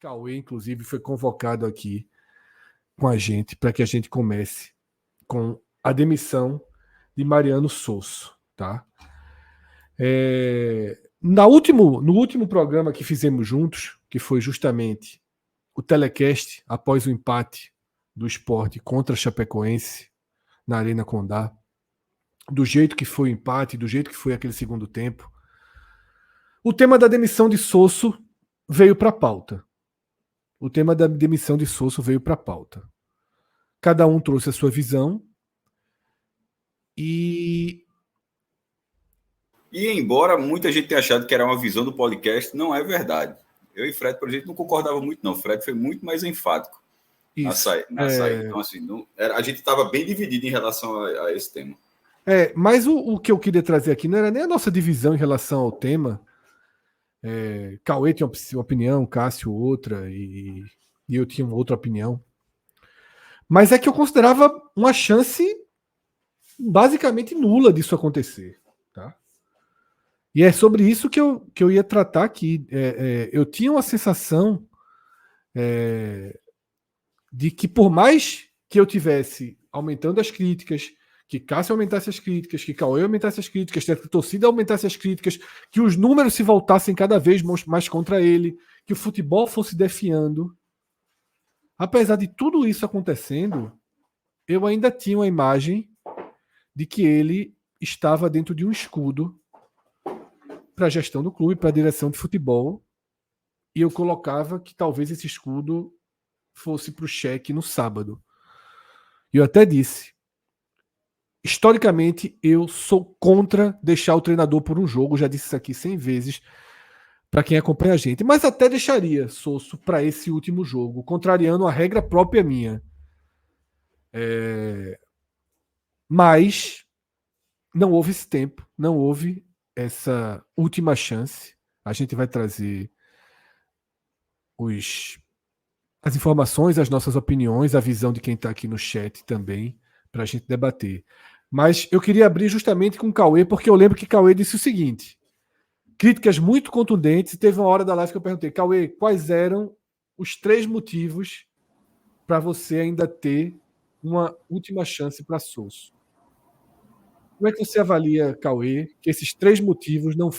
Cauê, inclusive, foi convocado aqui com a gente para que a gente comece com a demissão de Mariano Sosso, tá? No último programa que fizemos juntos, que foi justamente o telecast após o empate do Sport contra a Chapecoense na Arena Condá, do jeito que foi o empate, do jeito que foi aquele segundo tempo, o tema da demissão de Sosso veio para a pauta. O tema da demissão de Sosso veio para a pauta. Cada um trouxe a sua visão e embora muita gente tenha achado que era uma visão do podcast, não é verdade. Eu e Fred, por exemplo, não concordava muito, não. Fred foi muito mais enfático na saída. Então, assim, a gente estava bem dividido em relação a esse tema. Mas o que eu queria trazer aqui não era nem a nossa divisão em relação ao tema. Cauê tinha uma opinião, Cássio outra, e eu tinha uma outra opinião. Mas é que eu considerava uma chance basicamente nula disso acontecer. Tá? E é sobre isso que eu ia tratar aqui. Eu tinha uma sensação de que, por mais que eu tivesse aumentando as críticas, que Cássio aumentasse as críticas, que Cauê aumentasse as críticas, que a torcida aumentasse as críticas, que os números se voltassem cada vez mais contra ele, que o futebol fosse definhando. Apesar de tudo isso acontecendo, eu ainda tinha uma imagem de que ele estava dentro de um escudo para a gestão do clube, para a direção de futebol, e eu colocava que talvez esse escudo fosse para o cheque no sábado. E eu até disse, historicamente, eu sou contra deixar o treinador por um jogo, já disse isso aqui 100 vezes para quem acompanha a gente, mas até deixaria Sosso para esse último jogo, contrariando a regra própria minha. Mas não houve esse tempo, não houve essa última chance. A gente vai trazer as informações, as nossas opiniões, a visão de quem está aqui no chat também, para a gente debater. Mas eu queria abrir justamente com o Cauê, porque eu lembro que Cauê disse o seguinte: críticas muito contundentes. Teve uma hora da live que eu perguntei, Cauê, quais eram os 3 motivos para você ainda ter uma última chance para Sosso? Como é que você avalia, Cauê, que esses 3 motivos não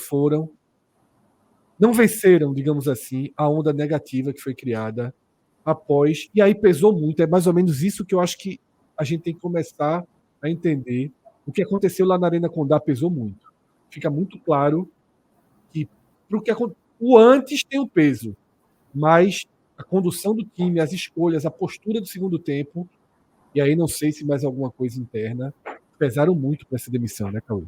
venceram, digamos assim, a onda negativa que foi criada após, e aí pesou muito, é mais ou menos isso que eu acho que a gente tem que começar a entender. O que aconteceu lá na Arena Condá pesou muito. Fica muito claro que o antes tem o peso, mas a condução do time, as escolhas, a postura do segundo tempo, e aí não sei se mais alguma coisa interna, pesaram muito para essa demissão, né, Cauê?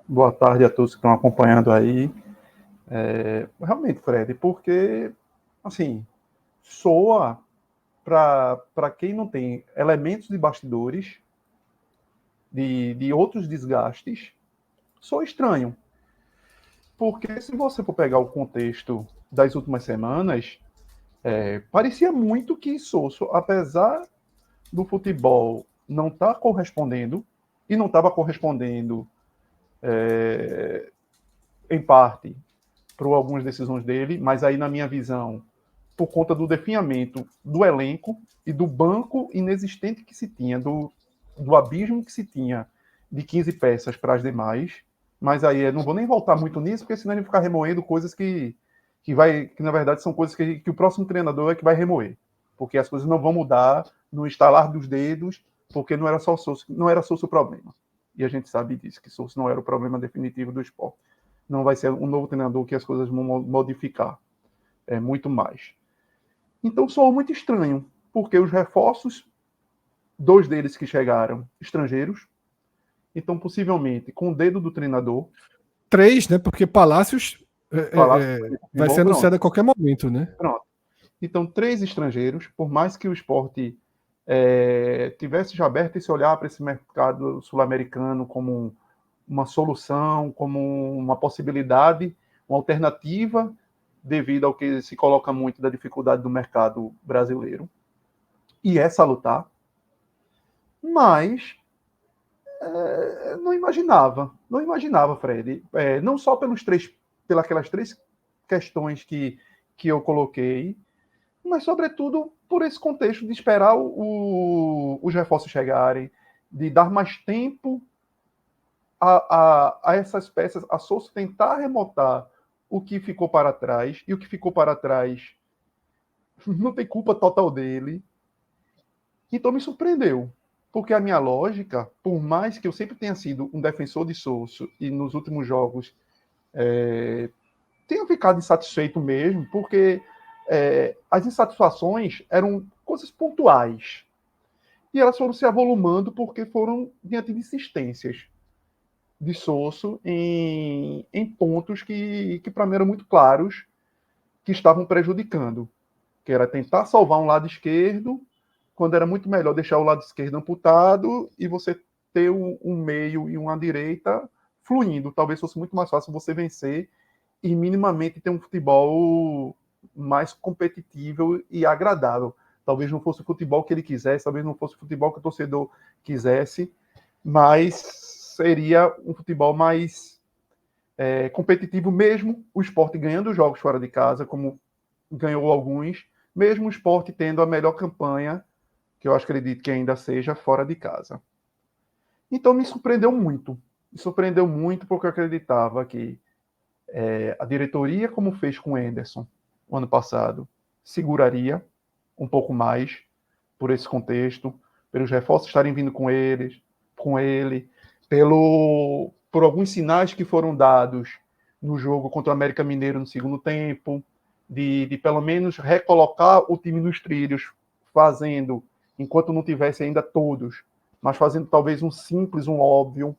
Boa tarde a todos que estão acompanhando aí. Realmente, Fred, porque, assim, soa para quem não tem elementos de bastidores, de outros desgastes, soa estranho. Porque se você for pegar o contexto das últimas semanas, parecia muito que Sosso, apesar do futebol não estar correspondendo, e não estava correspondendo em parte por algumas decisões dele, mas aí na minha visão, por conta do definhamento do elenco e do banco inexistente que se tinha, do abismo que se tinha de 15 peças para as demais. Mas aí eu não vou nem voltar muito nisso, porque senão ele ficar remoendo coisas que na verdade são coisas que o próximo treinador é que vai remoer, porque as coisas não vão mudar no estalar dos dedos, porque não era só Sosso, não era Sosso o problema. E a gente sabe disso, que Sosso não era o problema definitivo do Sport. Não vai ser um novo treinador que as coisas vão modificar muito mais. Então soou muito estranho, porque os reforços, 2 deles que chegaram estrangeiros, então possivelmente com o dedo do treinador. 3, né? Porque Palácios vai ser anunciado a qualquer momento, né? Pronto. Então 3 estrangeiros, por mais que o Sport tivesse já aberto esse olhar para esse mercado sul-americano como uma solução, como uma possibilidade, uma alternativa, devido ao que se coloca muito da dificuldade do mercado brasileiro, e salutar, mas não imaginava, Fred, não só pelas 3 questões que que eu coloquei, mas, sobretudo, por esse contexto de esperar os reforços chegarem, de dar mais tempo a essas peças, a Sousa tentar remontar o que ficou para trás, e o que ficou para trás não tem culpa total dele. Então me surpreendeu, porque a minha lógica, por mais que eu sempre tenha sido um defensor de Sousa e nos últimos jogos tenha ficado insatisfeito mesmo, porque as insatisfações eram coisas pontuais. E elas foram se avolumando porque foram diante de insistências de Sousa em pontos que para mim eram muito claros que estavam prejudicando, que era tentar salvar um lado esquerdo, quando era muito melhor deixar o lado esquerdo amputado e você ter um meio e uma direita fluindo. Talvez fosse muito mais fácil você vencer e minimamente ter um futebol mais competitivo e agradável. Talvez não fosse o futebol que ele quisesse, talvez não fosse o futebol que o torcedor quisesse, mas seria um futebol mais competitivo, mesmo o Sport ganhando jogos fora de casa, como ganhou alguns, mesmo o Sport tendo a melhor campanha, que eu acredito que ainda seja, fora de casa. Então me surpreendeu muito porque eu acreditava que a diretoria, como fez com o Henderson o ano passado, seguraria um pouco mais por esse contexto, pelos reforços estarem vindo com ele, por alguns sinais que foram dados no jogo contra o América Mineiro no segundo tempo, de pelo menos recolocar o time nos trilhos, fazendo, enquanto não tivesse ainda todos, mas fazendo talvez um simples, um óbvio.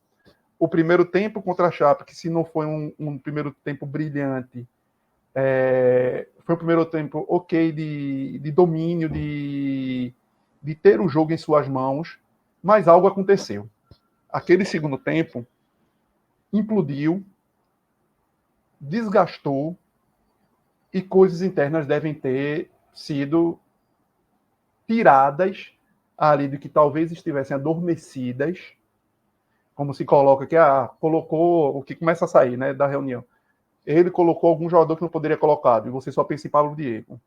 O primeiro tempo contra a Chape, que se não foi um primeiro tempo brilhante, foi um primeiro tempo ok de domínio, de ter o jogo em suas mãos, mas algo aconteceu. Aquele segundo tempo implodiu, desgastou, e coisas internas devem ter sido tiradas ali do que talvez estivessem adormecidas, como se coloca que colocou o que começa a sair, né, da reunião. Ele colocou algum jogador que não poderia colocado, e você só pensa em Pablo Diego.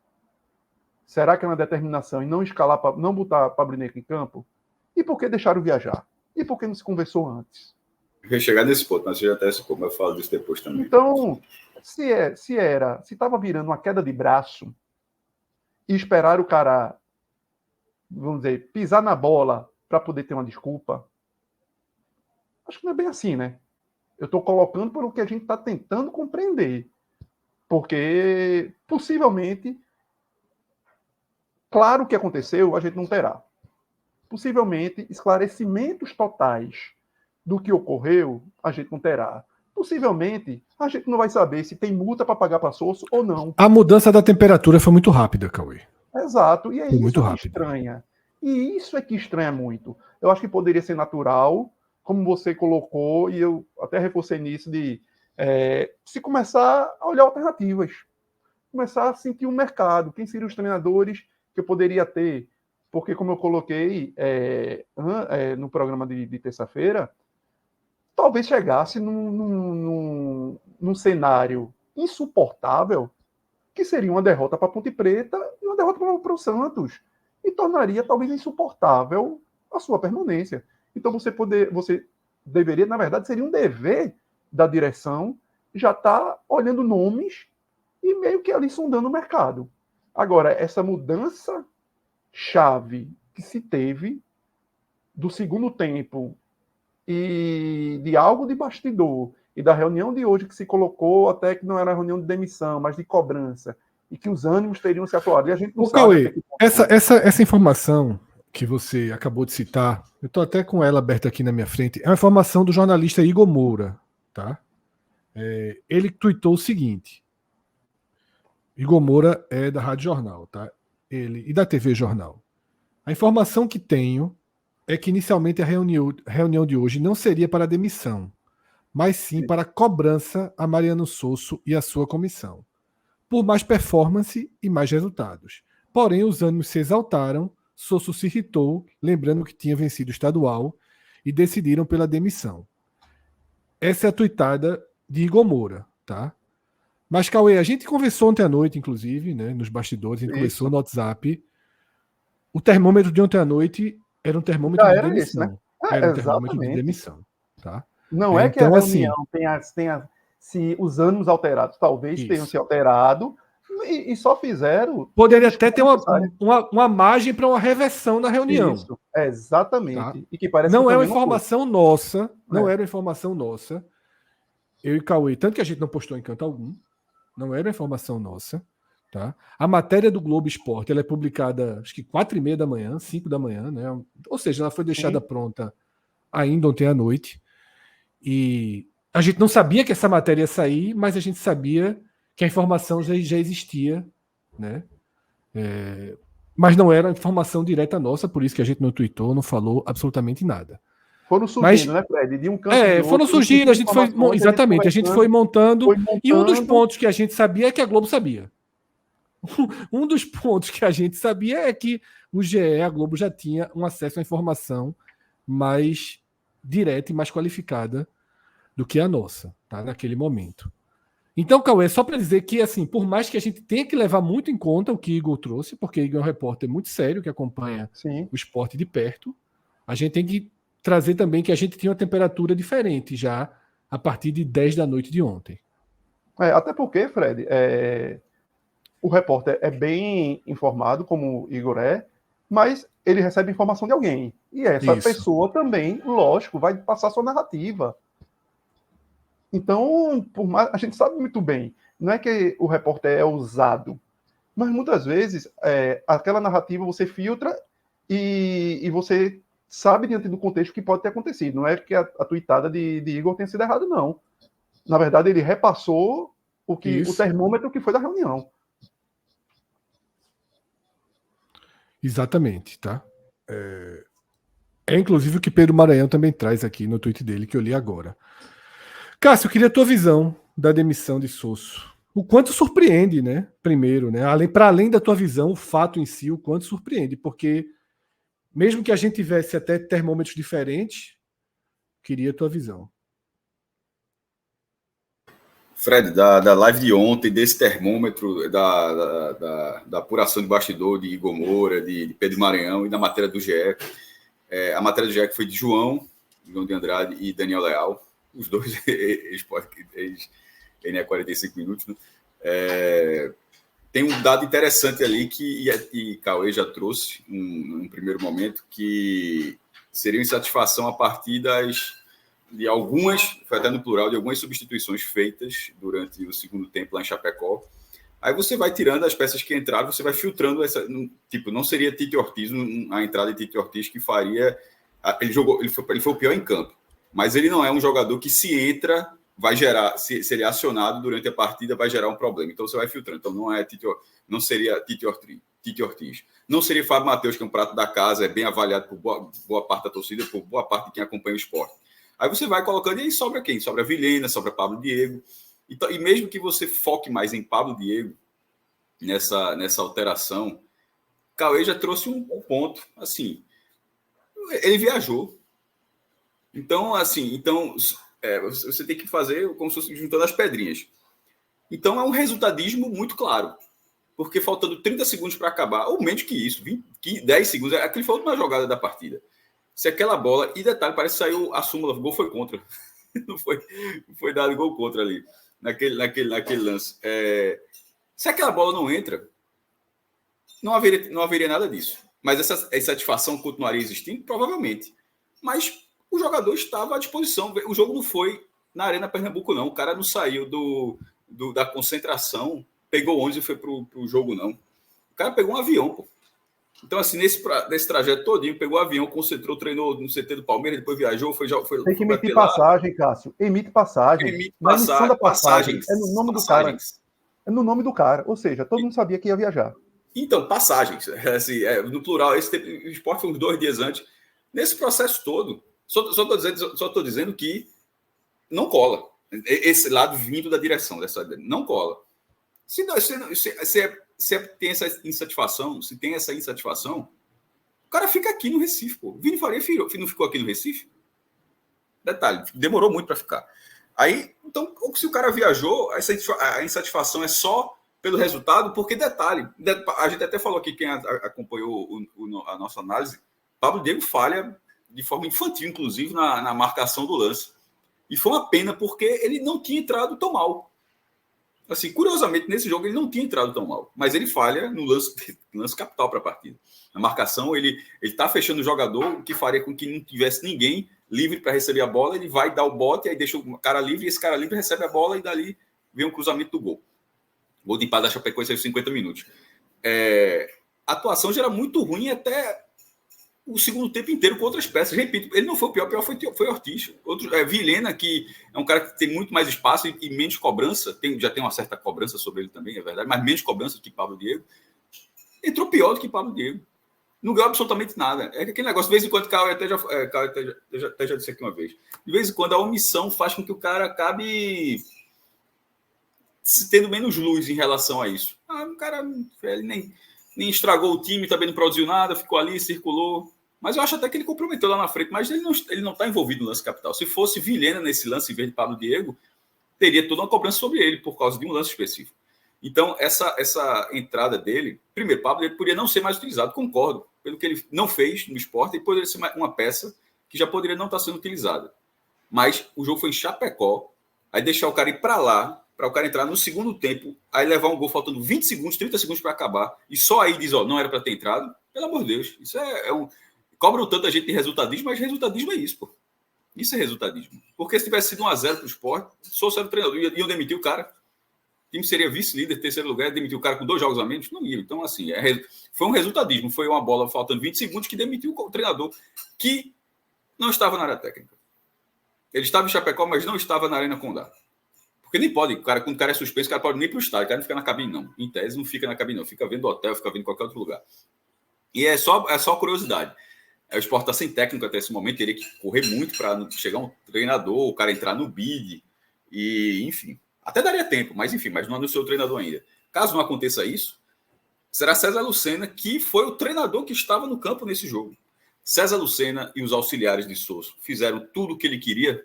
Será que é uma determinação em não escalar, não botar Pablo Diego em campo? E por que deixaram viajar? E por que não se conversou antes? Eu ia chegar nesse ponto, mas você já até esse ponto, mas eu falo disso depois também. Então, se estava virando uma queda de braço e esperar o cara, vamos dizer, pisar na bola para poder ter uma desculpa, acho que não é bem assim, né? Eu estou colocando pelo que a gente está tentando compreender. Porque, possivelmente, claro o que aconteceu, a gente não terá. Possivelmente, esclarecimentos totais do que ocorreu, a gente não terá. Possivelmente, a gente não vai saber se tem multa para pagar para Sousa ou não. A mudança da temperatura foi muito rápida, Cauê. Exato. E é foi isso que estranha. E isso é que estranha muito. Eu acho que poderia ser natural, como você colocou, e eu até reforcei nisso, de se começar a olhar alternativas. Começar a sentir um mercado. Quem seriam os treinadores que eu poderia ter? Porque, como eu coloquei no programa de terça-feira, talvez chegasse num cenário insuportável, que seria uma derrota para a Ponte Preta e uma derrota para o Santos. E tornaria talvez insuportável a sua permanência. Então você deveria, na verdade, seria um dever da direção já estar olhando nomes e meio que ali sondando o mercado. Agora, essa mudança chave que se teve do segundo tempo e de algo de bastidor e da reunião de hoje que se colocou até que não era reunião de demissão, mas de cobrança, e que os ânimos teriam se aflorado. E a gente não sabe. Cauê, essa informação que você acabou de citar, eu estou até com ela aberta aqui na minha frente, é uma informação do jornalista Igor Moura, tá? Ele tuitou o seguinte. Igor Moura é da Rádio Jornal, tá? E da TV Jornal. A informação que tenho é que inicialmente a reunião de hoje não seria para demissão, mas sim para cobrança a Mariano Sousa e a sua comissão, por mais performance e mais resultados. Porém, os ânimos se exaltaram, Sousa se irritou, lembrando que tinha vencido o estadual, e decidiram pela demissão. Essa é a tuitada de Igor Moura, tá? Mas, Cauê, a gente conversou ontem à noite, inclusive, né, nos bastidores, a gente Isso. conversou no WhatsApp. O termômetro de ontem à noite era um termômetro Já de era demissão. esse, né? Era um termômetro de Exatamente. demissão. Tá? Não é que a Então, reunião assim, tenha se os ânimos alterados, talvez tenham isso. se alterado e só fizeram. Poderia até ter uma margem para uma reversão da reunião. Isso, exatamente. Tá? E que parece não que é uma também não foi. informação nossa, não É. era uma informação nossa. Eu e Cauê, tanto que a gente não postou em canto algum, não era uma informação nossa. Tá? A matéria do Globo Esporte ela é publicada, acho que 4h30 da manhã, 5 da manhã, né? Ou seja, ela foi deixada pronta ainda ontem à noite. E a gente não sabia que essa matéria ia sair, mas a gente sabia que a informação já existia, né? Mas não era informação direta nossa, por isso que a gente não tweetou, não falou absolutamente nada. Foram surgindo, né, Fred? De um canto de outro, foram surgindo, a gente foi. Exatamente, a gente foi montando. E um dos pontos que a gente sabia é que a Globo sabia. Um dos pontos que a gente sabia é que o GE, a Globo, já tinha um acesso à informação mais direta e mais qualificada do que a nossa, tá? Naquele momento. Então, Cauê, só para dizer que, assim, por mais que a gente tenha que levar muito em conta o que Igor trouxe, porque Igor é um repórter muito sério que acompanha o esporte de perto, a gente tem que trazer também que a gente tinha uma temperatura diferente já a partir de 10 da noite de ontem. Até porque, Fred, o repórter é bem informado, como o Igor é, mas ele recebe informação de alguém. E essa pessoa também, lógico, vai passar sua narrativa. Então, por mais, a gente sabe muito bem, não é que o repórter é ousado, mas muitas vezes aquela narrativa você filtra e você sabe diante do contexto que pode ter acontecido. Não é que a tuitada de Igor tenha sido errada, não. Na verdade, ele repassou o termômetro que foi da reunião. Exatamente, tá? Inclusive o que Pedro Maranhão também traz aqui no tweet dele, que eu li agora. Cássio, eu queria a tua visão da demissão de Sosso. O quanto surpreende, né? Primeiro, né? Para além da tua visão, o fato em si, o quanto surpreende, porque mesmo que a gente tivesse até termômetros diferentes, queria a tua visão. Fred, da live de ontem, desse termômetro, da apuração de bastidor de Igor Moura, de Pedro Maranhão e da matéria do GE. A matéria do GE que foi de João de Andrade e Daniel Leal, os dois ex-NE 45 minutos, né? Tem um dado interessante ali que Cauê já trouxe num primeiro momento, que seria insatisfação a partir de algumas, foi até no plural, de algumas substituições feitas durante o segundo tempo lá em Chapecó. Aí você vai tirando as peças que entraram, você vai filtrando essa. Tipo, não seria Tite Ortiz, a entrada de Tite Ortiz que faria. Ele foi o pior em campo. Mas ele não é um jogador que, se entra, vai gerar, se ele é acionado durante a partida, vai gerar um problema. Então você vai filtrando. Então não seria Tite Ortiz. Não seria Fábio Matheus, que é um prato da casa, é bem avaliado por boa parte da torcida, por boa parte de quem acompanha o esporte. Aí você vai colocando, e aí sobra quem? Sobra Vilhena, sobra Pablo Diego. Então, e mesmo que você foque mais em Pablo Diego, nessa alteração, Cauê já trouxe um ponto. Assim, ele viajou. Então, você tem que fazer como se fosse juntando as pedrinhas. Então, é um resultadismo muito claro. Porque faltando 30 segundos para acabar, ou menos que isso, 10 segundos, aquele foi a última jogada da partida. Se aquela bola, e detalhe, parece que saiu a súmula, o gol foi contra. Não foi dado gol contra ali, naquele lance. Se aquela bola não entra, não haveria nada disso. Mas essa insatisfação continuaria existindo? Provavelmente. Mas o jogador estava à disposição. O jogo não foi na Arena Pernambuco, não. O cara não saiu da concentração, pegou ônibus e foi pro jogo, não. O cara pegou um avião, pô. Então, assim, nesse trajeto todinho, pegou o avião, concentrou, treinou no CT do Palmeiras, depois viajou, foi tem que emitir passagem, Cássio. Emite passagem. Emissão da passagem é no nome do cara. É no nome do cara. Ou seja, todo mundo sabia que ia viajar. Então, passagens. Assim, no plural, o esporte foi uns 2 dias antes. Nesse processo todo, só estou dizendo que não cola. Esse lado vindo da direção, não cola. Se tem essa insatisfação, o cara fica aqui no Recife, pô. Vini Faria não ficou aqui no Recife? Detalhe, demorou muito para ficar. Aí, então, se o cara viajou, a insatisfação é só pelo resultado, porque detalhe, a gente até falou aqui, quem acompanhou a nossa análise, Pablo Diego falha de forma infantil, inclusive, na marcação do lance. E foi uma pena, porque ele não tinha entrado tão mal. Assim, curiosamente, nesse jogo ele não tinha entrado tão mal, mas ele falha no lance capital para a partida. Na marcação, ele está fechando o jogador, o que faria com que não tivesse ninguém livre para receber a bola, ele vai dar o bote, aí deixa o cara livre, e esse cara livre recebe a bola, e dali vem um cruzamento do gol. Gol de empate da Chapecoense aos 50 minutos. A atuação já era muito ruim até o segundo tempo inteiro com outras peças. Repito, ele não foi o pior foi Ortiz. Vilhena, que é um cara que tem muito mais espaço e menos cobrança, já tem uma certa cobrança sobre ele também, é verdade, mas menos cobrança do que Pablo Diego. Entrou pior do que Pablo Diego. Não ganhou absolutamente nada. É aquele negócio, de vez em quando, Caio até já disse aqui uma vez, de vez em quando a omissão faz com que o cara acabe tendo menos luz em relação a isso. O cara ele nem estragou o time, também não produziu nada, ficou ali, circulou. Mas eu acho até que ele comprometeu lá na frente, mas ele não está envolvido no lance capital. Se fosse Vilhena nesse lance, em vez de Pablo Diego, teria toda uma cobrança sobre ele, por causa de um lance específico. Então, essa entrada dele, primeiro, Pablo Diego poderia não ser mais utilizado, concordo, pelo que ele não fez no esporte, e poderia ser uma peça que já poderia não estar sendo utilizada. Mas o jogo foi em Chapecó, aí deixar o cara ir para lá, para o cara entrar no segundo tempo, aí levar um gol faltando 20 segundos, 30 segundos para acabar, e só aí diz, não era para ter entrado, pelo amor de Deus, isso cobram tanta gente de resultadismo, mas resultadismo é isso, pô. Isso é resultadismo. Porque se tivesse sido 1-0 para o Sport, sou o treinador, iam demitir o cara, o time seria vice-líder, terceiro lugar, demitir o cara com 2 jogos a menos, não ia. Então, assim, foi um resultadismo, foi uma bola faltando 20 segundos que demitiu o treinador, que não estava na área técnica. Ele estava em Chapecó, mas não estava na Arena Condá. Porque nem pode, quando o cara é suspenso, o cara pode nem ir para o estádio, o cara não fica na cabine, não. Em tese, não fica na cabine, não. Fica vendo hotel, fica vendo qualquer outro lugar. E é só curiosidade. O Sport está sem técnico até esse momento, teria que correr muito para chegar um treinador, o cara entrar no bid, e enfim. Até daria tempo, mas não anunciou o treinador ainda. Caso não aconteça isso, será César Lucena, que foi o treinador que estava no campo nesse jogo. César Lucena e os auxiliares de Sousa fizeram tudo o que ele queria,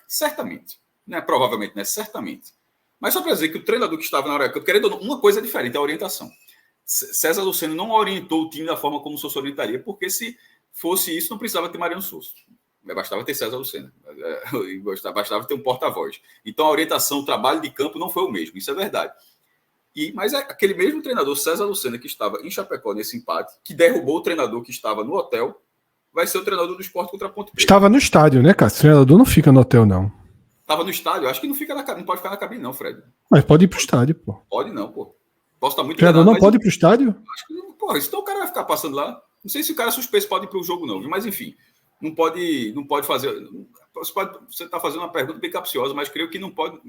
certamente. Não é provavelmente, né? Certamente. Mas só para dizer que o treinador que estava na hora, querendo uma coisa diferente, a orientação. César Lucena não orientou o time da forma como o Sousa orientaria, porque se fosse isso, não precisava ter Mariano Sousa. Bastava ter César Lucena. Bastava ter um porta-voz. Então, a orientação, o trabalho de campo não foi o mesmo. Isso é verdade. Mas aquele mesmo treinador, César Lucena, que estava em Chapecó nesse empate, que derrubou o treinador que estava no hotel, vai ser o treinador do Sport contra a Ponte Preta. Estava no estádio, né, cara? O treinador não fica no hotel, não. Estava no estádio. Acho que não pode ficar na cabine, não, Fred. Mas pode ir pro estádio, pô. Pode não, pô. Posso estar muito enganado. O treinador não pode ir pro estádio? Acho que não. Porra, então o cara vai ficar passando lá. Não sei se o cara é suspenso pode ir para o jogo, não. Mas, enfim, não pode fazer. Você está fazendo uma pergunta bem capciosa, mas creio que não pode.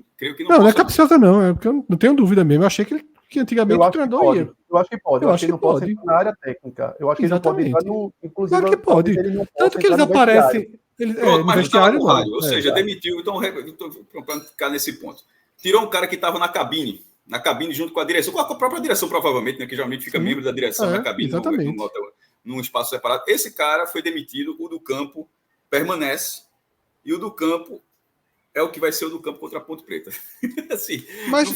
Não é capciosa, não. É porque eu não tenho dúvida mesmo. Eu achei que antigamente o treinador ia. Eu acho que pode. Eu acho que ele não pode entrar na área técnica. Eu acho que ele não pode entrar no. Inclusive, claro que pode. Tanto que eles aparecem. No vestiário, não. Ou seja, demitiu. Então, para ficar nesse ponto. Tirou um cara que estava na cabine junto com a direção, com a própria direção, provavelmente, né, que geralmente fica membro da direção na cabine, num espaço separado. Esse cara foi demitido, o do campo permanece, e o do campo é o que vai ser o do campo contra a Ponte Preta. Assim, mas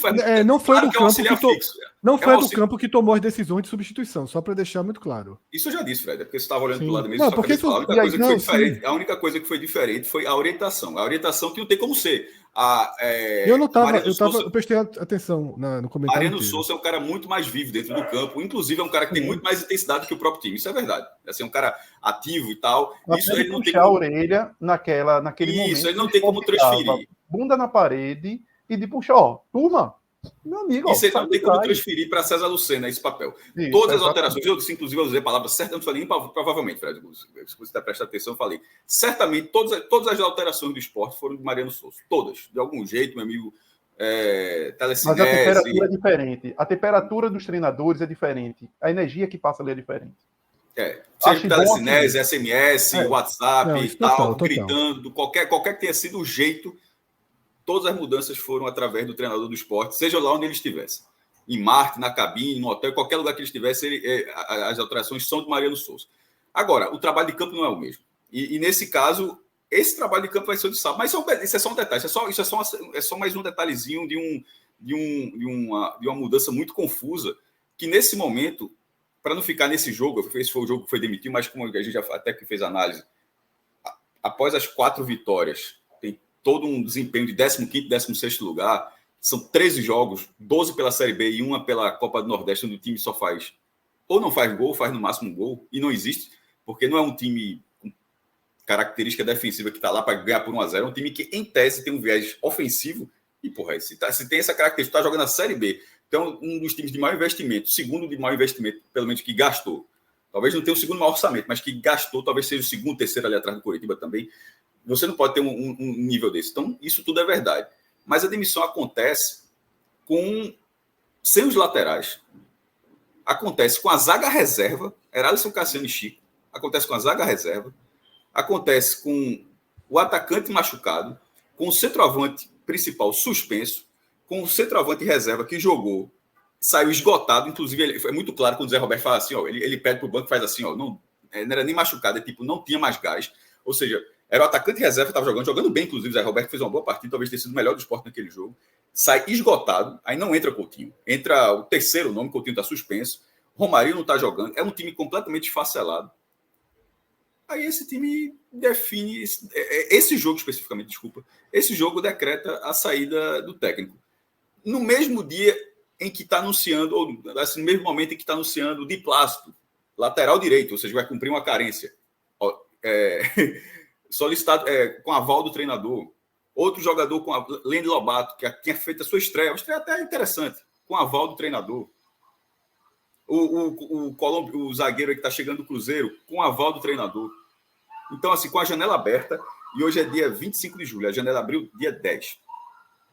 não foi do campo que tomou as decisões de substituição, só para deixar muito claro. Isso eu já disse, Fred, porque você estava olhando para o lado mesmo. A única coisa que foi diferente foi a orientação. A orientação que não tem como ser. Eu prestei atenção no comentário. Mariano Sousa é um cara muito mais vivo dentro do campo, inclusive é um cara que tem muito mais intensidade que o próprio time. Isso é verdade. Assim, é um cara ativo e tal. Isso ele não tem como... a orelha naquele momento. Isso, ele não tem como transferir. Bunda na parede e de puxar, turma. Meu amigo, isso ele não tem como transferir para César Lucena esse papel. Isso, todas as alterações, inclusive eu usei a palavra certa, não falei nem provavelmente, Fred, se você está prestando atenção, eu falei. Certamente, todas as alterações do esporte foram de Mariano Sousa. Todas. De algum jeito, meu amigo. Mas a temperatura é diferente. A temperatura dos treinadores é diferente. A energia que passa ali é diferente. Seja telecinese, SMS, WhatsApp e tal, gritando, qualquer que tenha sido o jeito. Todas as mudanças foram através do treinador do esporte, seja lá onde ele estivesse. Em Marte, na cabine, no hotel, qualquer lugar que ele estivesse, as alterações são de Mariano Sousa. Agora, o trabalho de campo não é o mesmo. E nesse caso, esse trabalho de campo vai ser o de sábado. Mas isso é só um detalhe. Isso é só mais um detalhezinho de uma mudança muito confusa, que nesse momento, para não ficar nesse jogo, esse foi o jogo que foi demitido, mas como a gente já até que fez análise, após as 4 vitórias, tem todo um desempenho de 15º, 16º lugar, são 13 jogos, 12 pela Série B e 1 pela Copa do Nordeste, onde o time só faz, ou não faz gol, faz no máximo um gol, e não existe, porque não é um time com característica defensiva que está lá para ganhar por 1-0, é um time que, em tese, tem um viés ofensivo, e, porra, se tem essa característica, está jogando na Série B, então um dos times de maior investimento, segundo de maior investimento, pelo menos que gastou, talvez não tenha o segundo maior orçamento, mas que gastou, talvez seja o segundo, terceiro ali atrás do Coritiba também, você não pode ter um nível desse. Então, isso tudo é verdade. Mas a demissão acontece sem os laterais. Acontece com a zaga reserva, Eralisson, Cassiano e Chico. Acontece com a zaga reserva. Acontece com o atacante machucado, com o centroavante principal suspenso, com o centroavante reserva que jogou, saiu esgotado. Inclusive, foi muito claro quando o Zé Roberto fala assim, ó, ele pede para o banco e faz assim, ó, não era nem machucado, não tinha mais gás. Ou seja, era o atacante reserva que estava jogando bem, inclusive o Zé Roberto fez uma boa partida, talvez tenha sido o melhor do Sport naquele jogo. Sai esgotado, aí não entra Coutinho. Entra o terceiro nome, Coutinho está suspenso. Romarinho não está jogando, é um time completamente esfacelado. Aí esse time define, esse jogo especificamente, esse jogo decreta a saída do técnico. No mesmo dia em que está anunciando, ou assim, no mesmo momento em que está anunciando o Di Plácido, lateral direito, ou seja, vai cumprir uma carência. Solicitado com aval do treinador. Outro jogador com a Lene Lobato, que tinha feito a sua estreia, uma estreia até interessante, com aval do treinador. O zagueiro que está chegando do Cruzeiro, com aval do treinador. Então, assim, com a janela aberta, e hoje é dia 25 de julho, a janela abriu dia 10.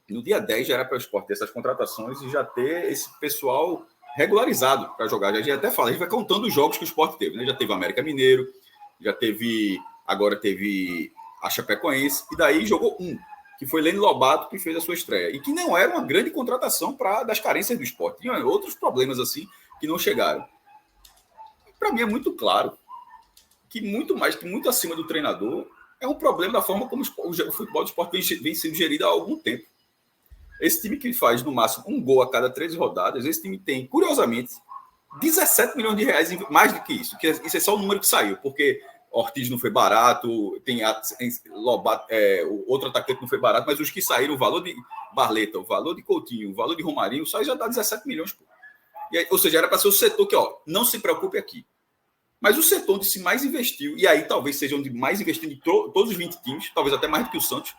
No dia 10 já era para o Sport ter essas contratações e já ter esse pessoal regularizado para jogar. A gente até fala, a gente vai contando os jogos que o Sport teve, né? Já teve o América Mineiro, agora teve a Chapecoense, e daí jogou que foi Lene Lobato, que fez a sua estreia. E que não era uma grande contratação das carências do Sport. Tinha outros problemas assim que não chegaram. Para mim é muito claro que muito acima do treinador é um problema da forma como o futebol do Sport vem sendo gerido há algum tempo. Esse time que faz no máximo um gol a cada 13 rodadas, esse time tem, curiosamente, 17 milhões de reais, mais do que isso. Isso é só o número que saiu, porque Ortiz não foi barato, Lobato, o outro atacante não foi barato, mas os que saíram, o valor de Barleta, o valor de Coutinho, o valor de Romarinho, só já dá 17 milhões. Pô. Ou seja, era para ser o setor que, não se preocupe aqui. Mas o setor onde se mais investiu, e aí talvez seja onde mais investiu em todos os 20 times, talvez até mais do que o Santos,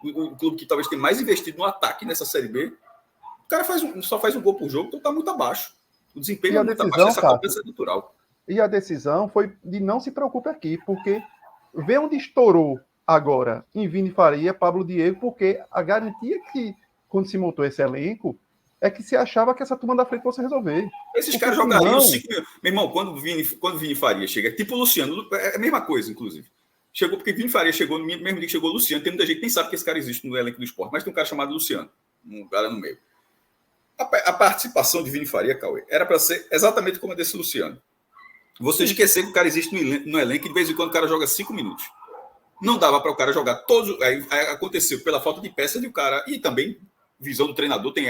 o clube que talvez tenha mais investido no ataque nessa Série B, o cara só faz um gol por jogo, então está muito abaixo. O desempenho é muito abaixo dessa cobrança natural. E a decisão foi de não se preocupe aqui, porque vê onde estourou agora em Vini Faria, Pablo Diego, porque a garantia que, quando se montou esse elenco, é que se achava que essa turma da frente fosse resolver. Esses caras jogariam 5 mil. Meu irmão, quando Vini Faria chega, tipo o Luciano, é a mesma coisa, inclusive. Chegou porque Vini Faria chegou no mesmo dia que chegou o Luciano. Tem muita gente que nem sabe que esse cara existe no elenco do Sport, mas tem um cara chamado Luciano, um cara no meio. A participação de Vini Faria, Cauê, era para ser exatamente como a desse Luciano. Você esquecer que o cara existe no elenco e de vez em quando o cara joga 5 minutos. Não dava para o cara jogar todos. Aí aconteceu pela falta de peça de o cara. E também, visão do treinador, tem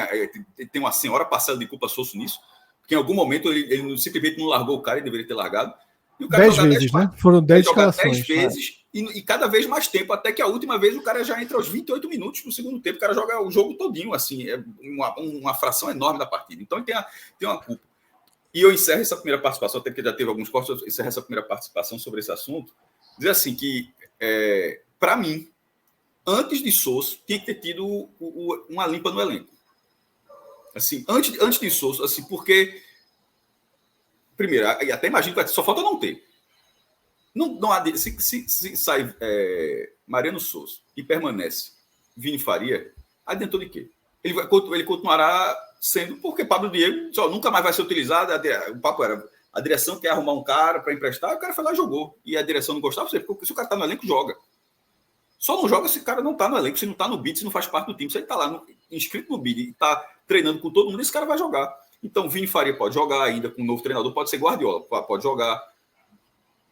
uma senhora parcela de culpa Sosso nisso. Porque em algum momento ele simplesmente não largou o cara e deveria ter largado. E o cara 10 vezes, né? Foram 10 escalações. 10 vezes e cada vez mais tempo. Até que a última vez o cara já entra aos 28 minutos no segundo tempo. O cara joga o jogo todinho, assim. É uma fração enorme da partida. Então ele tem uma culpa. E eu encerro essa primeira participação, até porque já teve alguns cortes, eu encerro essa primeira participação sobre esse assunto, dizer assim que, para mim, antes de Sousa, tinha que ter tido uma limpa no elenco. Assim, antes de Sousa, assim, porque, primeiro, até imagino que só falta não ter. Não há, se sai Mariano Sousa e permanece Vini Faria, adiantou de quê? Ele continuará sendo, porque Pablo Diego só nunca mais vai ser utilizado. O papo era, a direção quer arrumar um cara para emprestar, o cara foi lá e jogou. E a direção não gostava, porque se o cara está no elenco, joga. Só não joga se o cara não está no elenco, se não está no BID, se não faz parte do time. Se ele está lá inscrito no BID e está treinando com todo mundo, esse cara vai jogar. Então, Vini Faria pode jogar ainda com um novo treinador, pode ser Guardiola, pode jogar.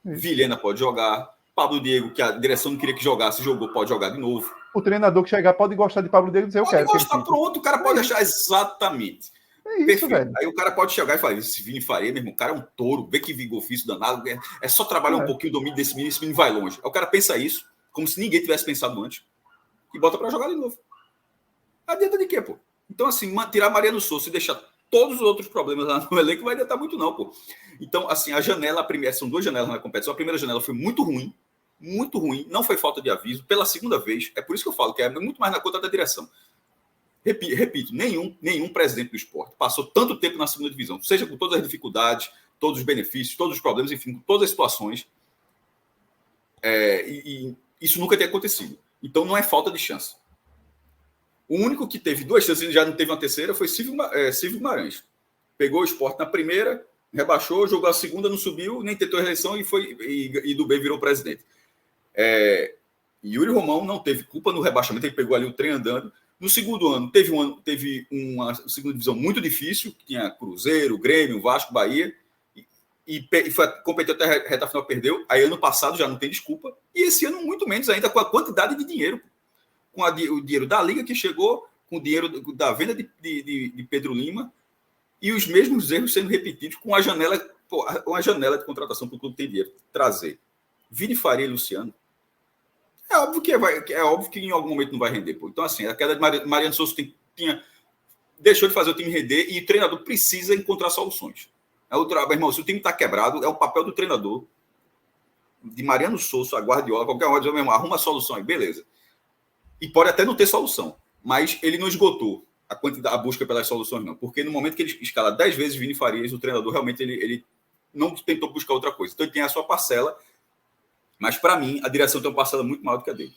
Vilhena pode jogar. Pablo Diego, que a direção não queria que jogasse, jogou, pode jogar de novo. O treinador que chegar pode gostar de Pablo Diego e dizer, eu quero. Pode gostar, pronto, o cara pode achar exatamente. É isso, perfeito. velho. Aí o cara pode chegar e falar, esse Vini Faria, meu irmão, o cara é um touro, vê que vigor ofício danado, é só trabalhar um pouquinho o domínio desse menino, esse menino vai longe. Aí o cara pensa isso, como se ninguém tivesse pensado antes, e bota para jogar de novo. Adianta de quê, pô? Então, assim, tirar Mariano Souza e deixar todos os outros problemas lá no elenco vai adiantar muito, não, pô. Então, assim, a janela, são 2 janelas na competição. A primeira janela foi muito ruim, não foi falta de aviso. Pela segunda vez, é por isso que eu falo que é muito mais na conta da direção. Repito, nenhum presidente do esporte passou tanto tempo na segunda divisão, seja com todas as dificuldades, todos os benefícios, todos os problemas, enfim, com todas as situações. E isso nunca tinha acontecido. Então, não é falta de chance. O único que teve 2 chances e já não teve uma terceira foi Silvio Guimarães. Pegou o Sport na primeira, rebaixou, jogou a segunda, não subiu, nem tentou a eleição e do bem virou presidente. Yuri Romão não teve culpa no rebaixamento, ele pegou ali o trem andando. No segundo ano, teve uma segunda divisão muito difícil, que tinha Cruzeiro, Grêmio, Vasco, Bahia, e competiu até a reta final, perdeu. Aí ano passado já não tem desculpa, e esse ano muito menos ainda, com a quantidade de dinheiro. Com o dinheiro da Liga que chegou, com o dinheiro da venda de Pedro Lima, e os mesmos erros sendo repetidos com a janela de contratação que o clube tem dinheiro. Trazer Vini Faria e Luciano, é óbvio que em algum momento não vai render. Pô. Então, assim, a queda de Mariano Souza deixou de fazer o time render e o treinador precisa encontrar soluções. Meu irmão, se o time está quebrado, é o papel do treinador, de Mariano Souza, a Guardiola, qualquer um, dizer, meu irmão, arruma a solução aí, beleza. E pode até não ter solução, mas ele não esgotou a busca pelas soluções, não. Porque no momento que ele escala 10 vezes Vini Farias, o treinador realmente ele não tentou buscar outra coisa. Então ele tem a sua parcela, mas para mim a direção tem uma parcela muito maior do que a dele.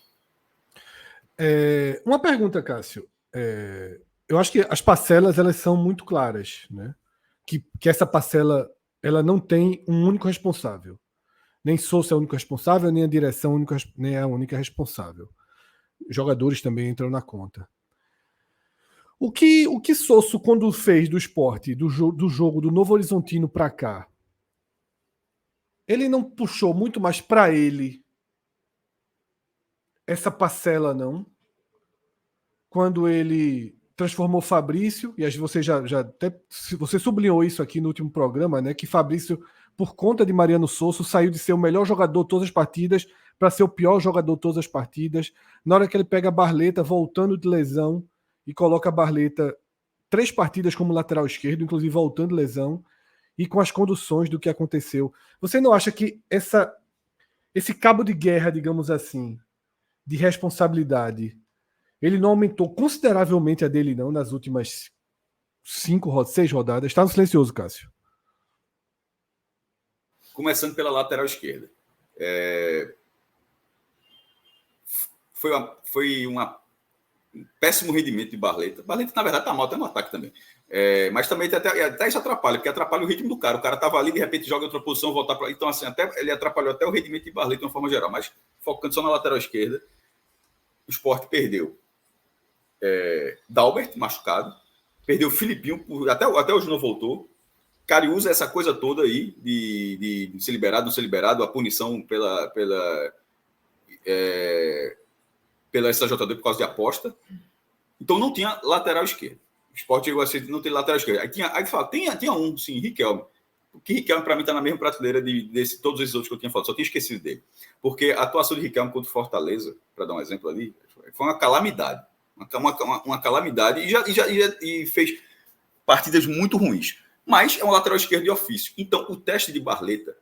Uma pergunta, Cássio. Eu acho que as parcelas elas são muito claras, né? Que essa parcela ela não tem um único responsável. Nem Souza é o único responsável, nem a direção nem é a única responsável. Jogadores também entram na conta. O que Souza, quando fez do Sport, do jogo do Novo Horizontino para cá, ele não puxou muito mais para ele essa parcela, não? Quando ele transformou Fabrício, e você já até você sublinhou isso aqui no último programa, né? Que Fabrício, por conta de Mariano Souza, saiu de ser o melhor jogador de todas as partidas para ser o pior jogador de todas as partidas. Na hora que ele pega a Barleta voltando de lesão e coloca a Barleta 3 partidas como lateral esquerdo, inclusive voltando de lesão, e com as conduções do que aconteceu. Você não acha que esse cabo de guerra, digamos assim, de responsabilidade, ele não aumentou consideravelmente a dele, não, nas últimas 6 rodadas? Está no silencioso, Cássio. Começando pela lateral esquerda. Foi um péssimo rendimento de Barleta. Barleta, na verdade, está mal até no ataque também. Mas também até isso atrapalha, porque atrapalha o ritmo do cara. O cara estava ali, de repente joga em outra posição, voltar para. Então, assim, ele atrapalhou até o rendimento de Barleta de uma forma geral. Mas focando só na lateral esquerda, o Sport perdeu Dalbert, machucado. Perdeu Filipinho, até hoje não voltou. Cariúza, essa coisa toda aí de ser liberado, não ser liberado, a punição pela SJD por causa de aposta. Então não tinha lateral esquerdo. O Sport chegou a ser, não tem lateral esquerdo. Aí fala, tinha um, sim, Riquelme. Porque Riquelme, para mim, está na mesma prateleira de todos esses outros que eu tinha falado. Só tinha esquecido dele. Porque a atuação de Riquelme contra o Fortaleza, para dar um exemplo ali, foi uma calamidade. Uma calamidade e fez partidas muito ruins. Mas é um lateral esquerdo de ofício. Então, o teste de Barleta,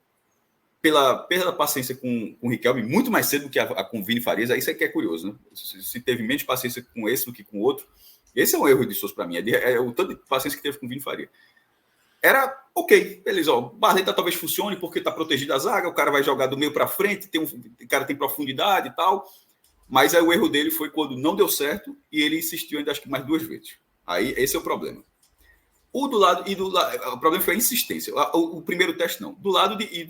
pela paciência com o Riquelme, muito mais cedo do que com o Vini Farias, aí isso é que é curioso, né? Se teve menos paciência com esse do que com o outro, esse é um erro de Souza para mim, é o tanto de paciência que teve com o Vini Farias. Era ok, beleza, o Barleta talvez funcione porque está protegido a zaga, o cara vai jogar do meio para frente, o cara tem profundidade e tal, mas aí o erro dele foi quando não deu certo e ele insistiu ainda acho que mais 2 vezes. Aí esse é o problema. O problema foi a insistência. O primeiro teste não. Do lado direito.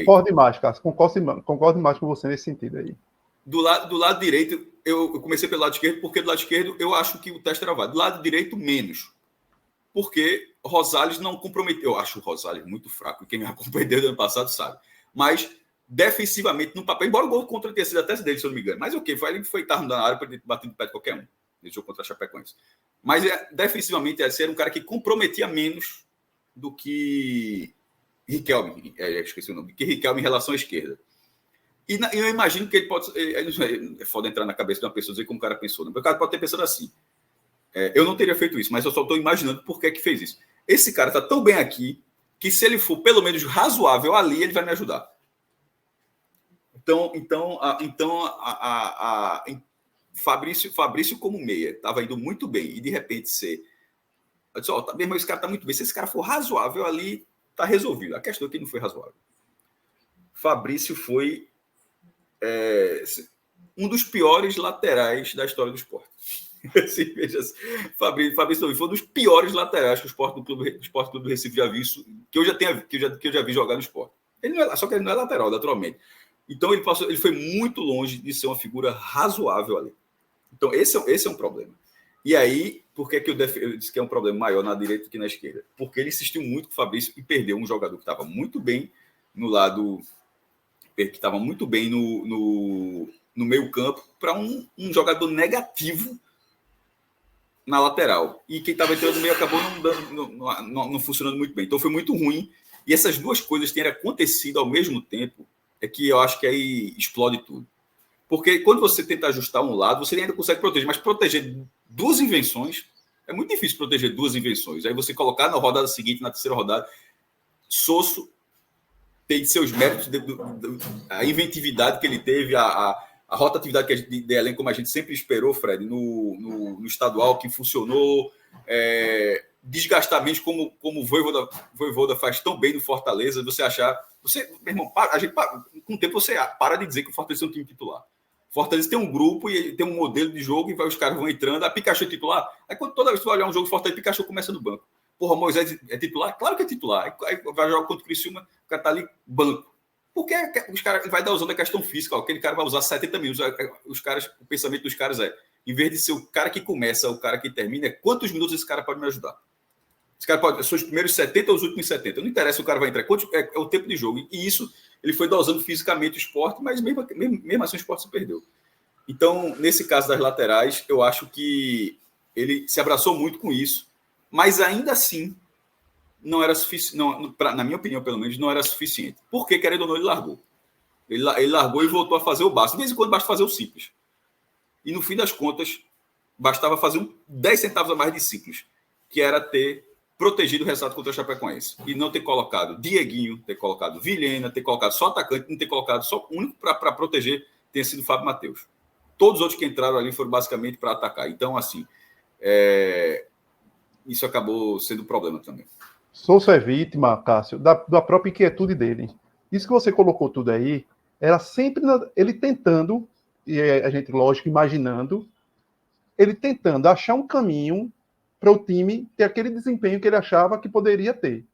Concordo demais, Cássio. Concordo demais com você nesse sentido aí. Do lado direito, eu comecei pelo lado esquerdo, porque do lado esquerdo eu acho que o teste era válido. Do lado direito, menos. Porque Rosales não comprometeu. Eu acho o Rosales muito fraco. Quem me acompanhou desde o ano passado sabe. Mas defensivamente no papel, embora o gol contra tenha sido até dele, se eu não me engano. Mas o que? Ele foi estar na área para bater no pé de qualquer um. Deixou contra a Chapecoense. Mas defensivamente, ele era um cara que comprometia menos do que Riquelme. Esqueci o nome. Que Riquelme em relação à esquerda. E eu imagino que ele pode... É foda entrar na cabeça de uma pessoa e dizer como o cara pensou. O cara pode ter pensado assim. Eu não teria feito isso, mas eu só estou imaginando por que fez isso. Esse cara está tão bem aqui que se ele for pelo menos razoável ali, ele vai me ajudar. Então Fabrício como meia estava indo muito bem e de repente eu disse, meu irmão, esse cara está muito bem. Se esse cara for razoável ali, está resolvido. A questão é que ele não foi razoável. Fabrício foi um dos piores laterais da história do esporte. Assim, veja, Fabrício foi um dos piores laterais que o Sport Clube do Recife já viu, que eu já vi jogar no esporte. Só que ele não é lateral, naturalmente. Então ele foi muito longe de ser uma figura razoável ali. Então esse é um problema. E aí, por que eu disse que é um problema maior na direita do que na esquerda? Porque ele insistiu muito com o Fabrício e perdeu um jogador que estava muito bem no lado, que estava muito bem no meio campo, para um jogador negativo na lateral. E quem estava entrando no meio acabou não funcionando muito bem. Então foi muito ruim. E essas duas coisas terem acontecido ao mesmo tempo é que eu acho que aí explode tudo. Porque quando você tenta ajustar um lado, você ainda consegue proteger. Mas proteger duas invenções, é muito difícil proteger duas invenções. Aí você colocar na rodada seguinte, na terceira rodada, Sosso tem seus méritos, a inventividade que ele teve, a rotatividade de elenco, como a gente sempre esperou, Fred, no estadual, que funcionou, desgastamento como o Voivoda faz tão bem no Fortaleza, você achar... meu irmão, com o tempo você para de dizer que o Fortaleza é um time titular. O Fortaleza tem um grupo e ele tem um modelo de jogo e os caras vão entrando. A Pikachu é titular. Aí toda vez que você vai olhar um jogo do Fortaleza, Pikachu começa no banco. Porra, Moisés é titular? Claro que é titular. Aí vai jogar contra o Criciúma, o cara tá ali, banco. Porque os caras vai dar usando a questão física. Aquele cara vai usar 70 minutos. O pensamento dos caras em vez de ser o cara que começa, o cara que termina, quantos minutos esse cara pode me ajudar? Esse cara pode ser os primeiros 70 ou os últimos 70. Não interessa se o cara vai entrar. É o tempo de jogo. E isso, ele foi dosando fisicamente o esporte, mas mesmo assim o esporte se perdeu. Então, nesse caso das laterais, eu acho que ele se abraçou muito com isso, mas ainda assim não era suficiente. Na minha opinião, pelo menos, não era suficiente. Porque, querendo ou não, ele largou. Ele largou e voltou a fazer o básico. De vez em quando basta fazer o simples. E no fim das contas, bastava fazer 10 centavos a mais de simples, que era ter protegido o resultado contra o Chapecoense. E não ter colocado Dieguinho, ter colocado Vilhena, ter colocado só atacante, não ter colocado só o único para proteger ter sido o Fábio Matheus. Todos os outros que entraram ali foram basicamente para atacar. Então, assim, isso acabou sendo um problema também. Sousa é vítima, Cássio, da própria inquietude dele. Isso que você colocou tudo aí, era sempre ele tentando, e a gente, lógico, imaginando, ele tentando achar um caminho para o time ter aquele desempenho que ele achava que poderia ter.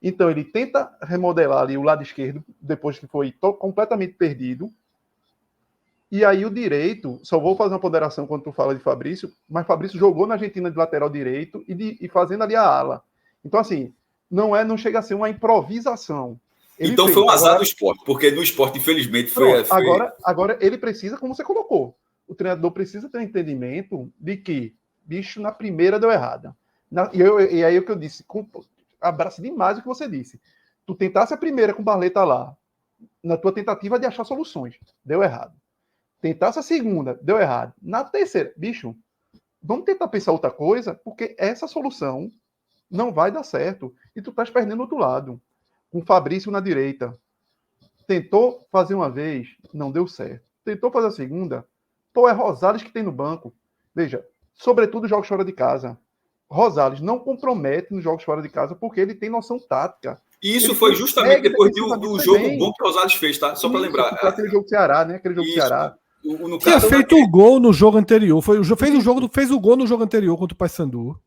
Então, ele tenta remodelar ali o lado esquerdo, depois que foi completamente perdido. E aí o direito, só vou fazer uma ponderação quando tu fala de Fabrício, mas Fabrício jogou na Argentina de lateral direito e fazendo ali a ala. Então, assim, não chega a ser uma improvisação. Então foi um azar do esporte, porque no esporte, infelizmente, foi... Agora ele precisa, como você colocou, o treinador precisa ter um entendimento de que, bicho, na primeira deu errada. E aí o que eu disse, abraça demais o que você disse. Tu tentasse a primeira com o Barleta lá, na tua tentativa de achar soluções, deu errado. Tentasse a segunda, deu errado. Na terceira, bicho, vamos tentar pensar outra coisa, porque essa solução não vai dar certo. E tu estás perdendo do outro lado. Com o Fabrício na direita. Tentou fazer uma vez, não deu certo. Tentou fazer a segunda, é Rosales que tem no banco. Veja, sobretudo jogos fora de casa. Rosales não compromete nos jogos fora de casa porque ele tem noção tática. E isso foi justamente depois do jogo bom que o Rosales fez, tá? Só para lembrar. Aquele jogo do Ceará, né? Aquele jogo do Ceará. Tinha feito o gol no jogo anterior. Fez o gol no jogo anterior contra o Paysandu.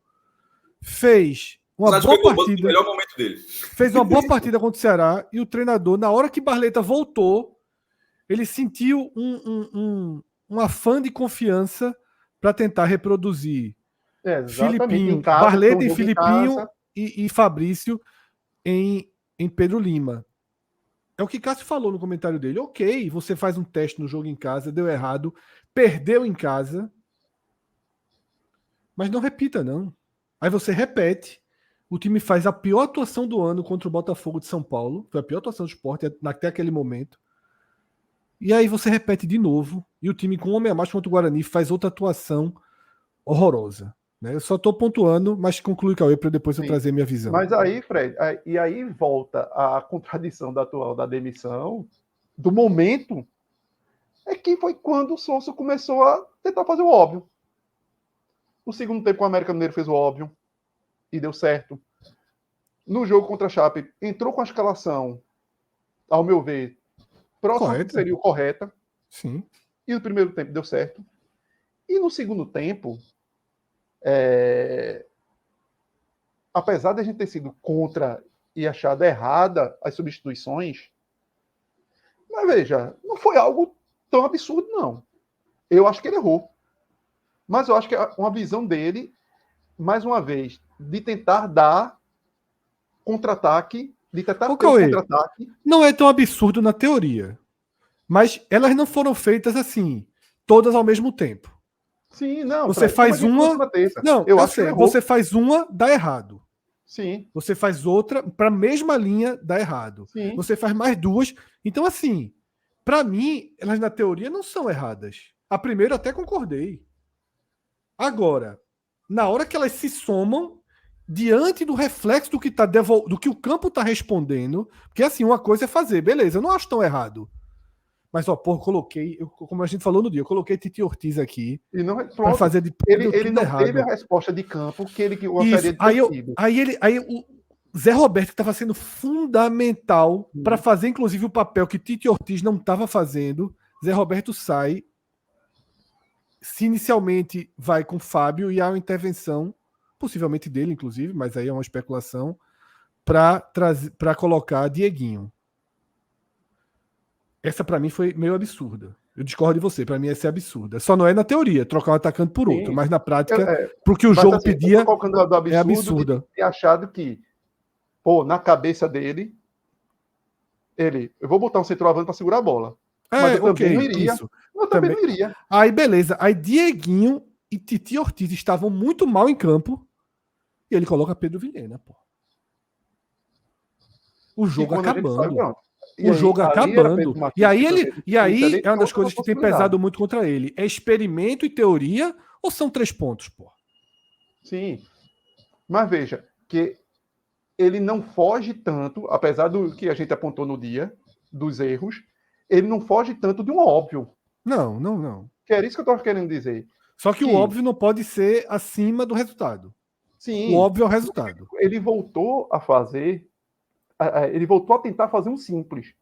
Fez uma boa partida. O melhor momento dele. Fez uma boa partida contra o Ceará. E o treinador, na hora que Barleta voltou, ele sentiu um afã de confiança para tentar reproduzir Filipinho, Barleta e Filipinho e Fabrício em Pedro Lima. É o que Cássio falou no comentário dele. Ok, você faz um teste no jogo em casa, deu errado, perdeu em casa, mas não repita, não. Aí você repete, o time faz a pior atuação do ano contra o Botafogo de São Paulo, foi a pior atuação do Sport até aquele momento. E aí você repete de novo, e o time com um homem a mais contra o Guarani faz outra atuação horrorosa. Né? Eu só estou pontuando, mas conclui, Cauê, para depois eu trazer minha visão. Mas aí, Fred, e aí volta a contradição da atual da demissão, do momento, é que foi quando o Sonso começou a tentar fazer o óbvio. No segundo tempo, o América Mineiro fez o óbvio e deu certo. No jogo contra a Chape, entrou com a escalação, ao meu ver, próxima que seria o correta. Sim. E no primeiro tempo deu certo. E no segundo tempo, apesar de a gente ter sido contra e achado errada as substituições, mas veja, não foi algo tão absurdo, não. Eu acho que ele errou. Mas eu acho que é uma visão dele, mais uma vez, de tentar dar contra-ataque, de tentar ter um contra-ataque. Não é tão absurdo na teoria. Mas elas não foram feitas assim, todas ao mesmo tempo. Sim, não. Você faz uma. Não, eu acho que você faz uma, dá errado. Sim. Você faz outra, para a mesma linha, dá errado. Sim. Você faz mais duas. Então, assim, para mim, elas na teoria não são erradas. A primeira eu até concordei. Agora, na hora que elas se somam, diante do reflexo do que, do que o campo está respondendo, porque assim, uma coisa é fazer, beleza, eu não acho tão errado. Mas, coloquei, como a gente falou no dia, eu coloquei Titi Ortiz aqui. E não para fazer de ele não errado. Teve a resposta de campo que ele gostaria de ter sido. Aí o Zé Roberto estava sendo fundamental para fazer, inclusive, o papel que Titi Ortiz não estava fazendo. Zé Roberto sai. Se inicialmente vai com Fábio e há uma intervenção, possivelmente dele, inclusive, mas aí é uma especulação, para colocar Dieguinho. Essa para mim foi meio absurda. Eu discordo de você, para mim essa é absurda. Só não é na teoria, trocar um atacante por outro, mas na prática, porque o jogo assim, pedia, é absurda. E achado que, na cabeça dele, eu vou botar um centroavante para segurar a bola. Mas eu também não iria. Isso. Eu também não iria. Aí, beleza. Aí Dieguinho e Titi Ortiz estavam muito mal em campo e ele coloca Pedro Vilhena, pô. O jogo acabando. O jogo acabando. E aí é uma das coisas que tem pesado muito contra ele. É experimento e teoria ou são 3 pontos, pô? Sim. Mas veja, que ele não foge tanto, apesar do que a gente apontou no dia, dos erros, ele não foge tanto de um óbvio. Não. Que era isso que eu estava querendo dizer. Só que o óbvio não pode ser acima do resultado. Sim. O óbvio é o resultado. Ele voltou a fazer... Ele voltou a tentar fazer um simples,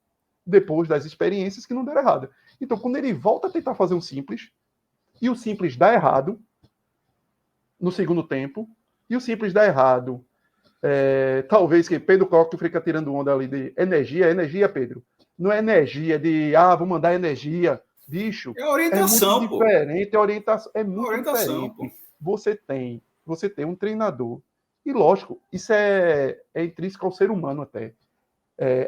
depois das experiências que não deram errado. Então, quando ele volta a tentar fazer um simples, e o simples dá errado, no segundo tempo, e o simples dá errado, talvez que Pedro Coque fica tirando onda ali de energia, Pedro. Não é energia de, vou mandar energia, bicho. É orientação, é muito diferente, orientação, é muito orientação, diferente. Você tem um treinador. E lógico, isso é intrínseco ao ser humano até.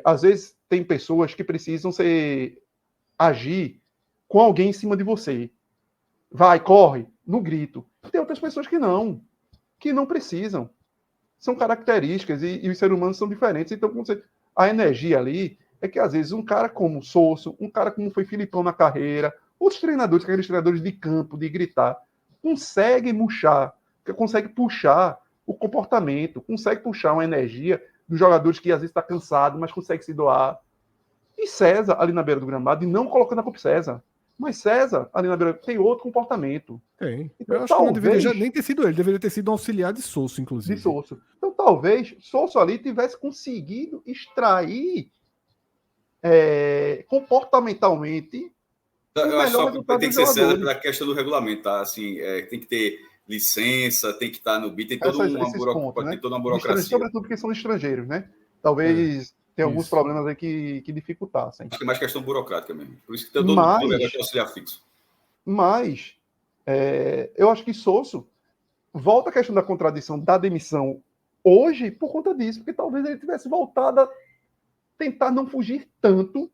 Às vezes tem pessoas que precisam agir com alguém em cima de você. Vai, corre, no grito. Tem outras pessoas que não precisam. São características e os seres humanos são diferentes. Então, a energia ali é que às vezes um cara como Souso, um cara como foi Filipão na carreira, outros treinadores, aqueles treinadores de campo, de gritar, consegue puxar o comportamento, consegue puxar uma energia dos jogadores que às vezes está cansado, mas consegue se doar. E César, ali na beira do gramado, e não colocando a culpa César, mas César, ali na beira, tem outro comportamento. Tem. Então, eu acho que não deveria nem ter sido ele, deveria ter sido um auxiliar de Souso, inclusive. De Souso. Então, talvez Souso ali tivesse conseguido extrair comportamentalmente. Eu acho só que tem que ser César pela questão do regulamento, tá? Assim, tem que ter licença, tem que estar no BID, tem toda uma burocracia. Sobretudo porque são estrangeiros, né? Talvez tenha alguns problemas aí que dificultassem. Acho que é mais questão burocrática mesmo. Por isso que tem todo mundo negócio de auxiliar fixo. Mas eu acho que Souso volta a questão da contradição da demissão hoje por conta disso, porque talvez ele tivesse voltado tentar não fugir tanto,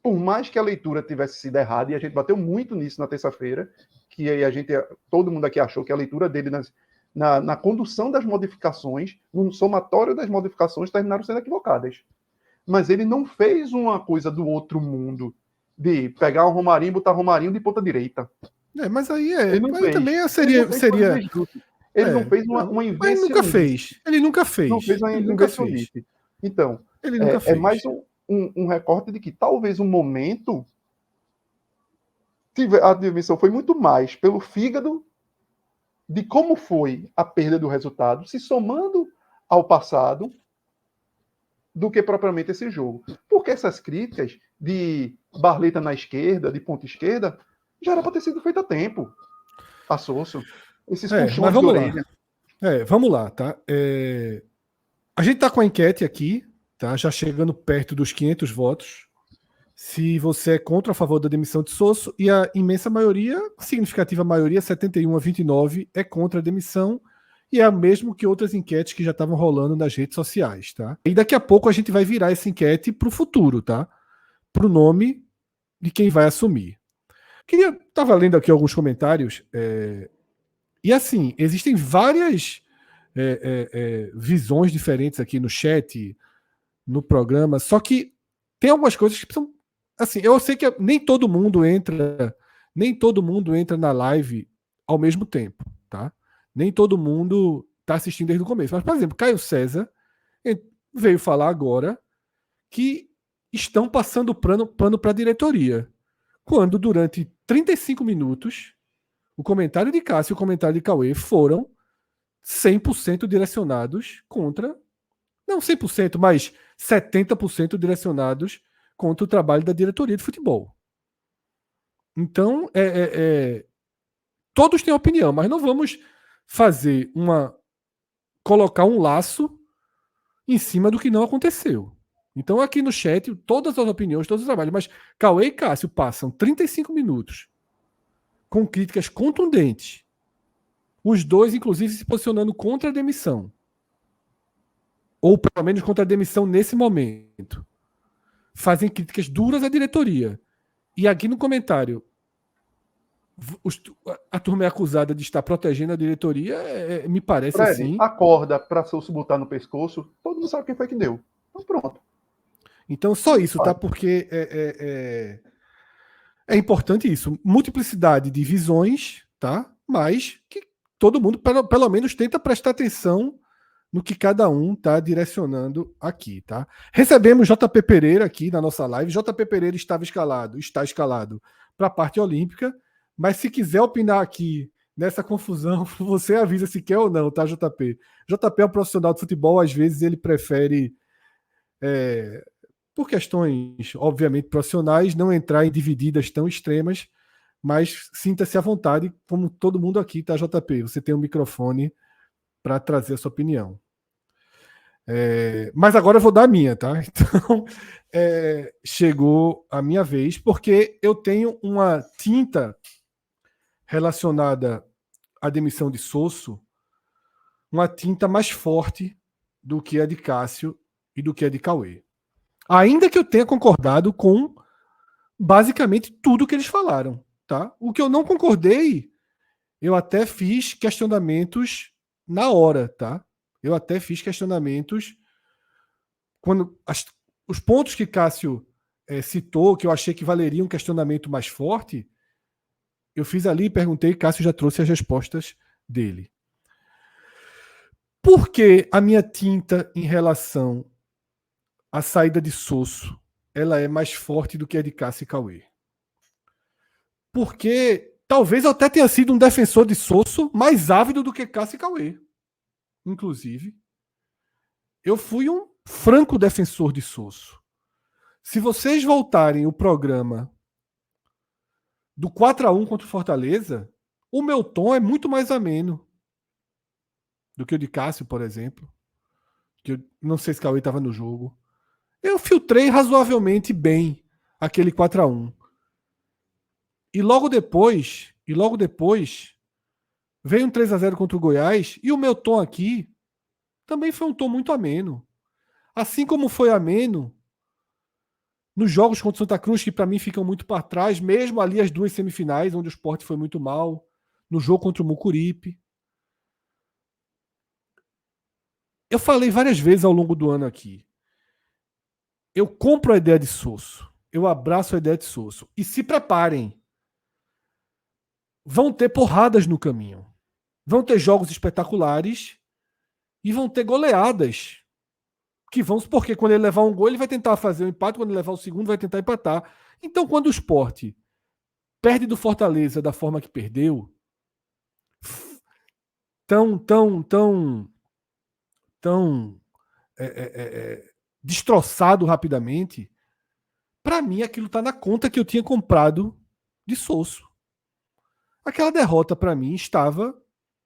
por mais que a leitura tivesse sido errada, e a gente bateu muito nisso na terça-feira, que aí todo mundo aqui achou que a leitura dele na condução das modificações, no somatório das modificações, terminaram sendo equivocadas. Mas ele não fez uma coisa do outro mundo, de pegar o Romarinho e botar Romarinho de ponta direita. Mas aí também seria... Ele não fez uma invencionice. Ele nunca fez. Não fez uma invencionice. Então, é mais um recorte de que talvez um momento a dimensão foi muito mais pelo fígado de como foi a perda do resultado, se somando ao passado, do que propriamente esse jogo. Porque essas críticas de Barleta na esquerda, de ponta esquerda, já era para ter sido feito a tempo. A Sosso. Esses puxões de orelha. Vamos lá, tá? A gente tá com a enquete aqui, tá? Já chegando perto dos 500 votos. Se você é contra ou a favor da demissão de Sosso, e a imensa maioria, significativa maioria, 71-29, é contra a demissão, e é o mesmo que outras enquetes que já estavam rolando nas redes sociais, tá? E daqui a pouco a gente vai virar essa enquete para o futuro, tá? Para o nome de quem vai assumir. Estava lendo aqui alguns comentários, e assim, existem várias visões diferentes aqui no chat, no programa, só que tem algumas coisas que precisam... Assim, eu sei que nem todo mundo entra na live ao mesmo tempo, tá? Nem todo mundo está assistindo desde o começo. Mas, por exemplo, Caio César veio falar agora que estão passando pano para a diretoria. Quando, durante 35 minutos, o comentário de Cássio e o comentário de Cauê foram 100% direcionados contra... Não 100%, mas 70% direcionados contra o trabalho da diretoria de futebol. Então, todos têm opinião, mas não vamos colocar um laço em cima do que não aconteceu. Então, aqui no chat, todas as opiniões, todos os trabalhos, mas Cauê e Cássio passam 35 minutos com críticas contundentes. Os dois, inclusive, se posicionando contra a demissão. Ou, pelo menos, contra a demissão nesse momento. Fazem críticas duras à diretoria. E aqui no comentário, a turma é acusada de estar protegendo a diretoria, me parece Fred, assim... A corda para Sosso botar no pescoço, todo mundo sabe quem foi que deu. Então pronto. Então só isso, tá? Porque é importante isso. Multiplicidade de visões, tá? Mas que todo mundo, pelo menos, tenta prestar atenção no que cada um está direcionando aqui, tá? Recebemos JP Pereira aqui na nossa live. JP Pereira está escalado para a parte olímpica, mas se quiser opinar aqui nessa confusão, você avisa se quer ou não, tá, JP? JP é um profissional de futebol, às vezes ele prefere, por questões, obviamente, profissionais, não entrar em divididas tão extremas, mas sinta-se à vontade, como todo mundo aqui, tá, JP? Você tem um microfone para trazer a sua opinião. Mas agora eu vou dar a minha, tá? Então, chegou a minha vez, porque eu tenho uma tinta relacionada à demissão de Sosso, uma tinta mais forte do que a de Cássio e do que a de Cauê. Ainda que eu tenha concordado com basicamente tudo que eles falaram, tá? O que eu não concordei, eu até fiz questionamentos na hora, tá? Eu até fiz questionamentos quando os pontos que Cássio citou, que eu achei que valeria um questionamento mais forte, eu fiz ali e perguntei, e Cássio já trouxe as respostas dele. Por que a minha tinta em relação à saída de Sosso ela é mais forte do que a de Cássio e Cauê? Porque talvez eu até tenha sido um defensor de Sosso mais ávido do que Cássio e Cauê. Inclusive, eu fui um franco defensor de Sosso. Se vocês voltarem o programa do 4-1 contra o Fortaleza, o meu tom é muito mais ameno do que o de Cássio, por exemplo. Que eu não sei se Cauê estava no jogo. Eu filtrei razoavelmente bem aquele 4-1. E logo depois veio um 3-0 contra o Goiás, e o meu tom aqui também foi um tom muito ameno. Assim como foi ameno nos jogos contra o Santa Cruz, que para mim ficam muito para trás, mesmo ali as 2 semifinais, onde o Sport foi muito mal, no jogo contra o Mucuripe. Eu falei várias vezes ao longo do ano aqui. Eu compro a ideia de Sosso. Eu abraço a ideia de Sosso. E se preparem. Vão ter porradas no caminho. Vão ter jogos espetaculares e vão ter goleadas. Que vão, porque quando ele levar um gol, ele vai tentar fazer o empate, quando ele levar o segundo, vai tentar empatar. Então, quando o Sport perde do Fortaleza da forma que perdeu, tão destroçado rapidamente, para mim aquilo tá na conta que eu tinha comprado de Sosso. Aquela derrota para mim estava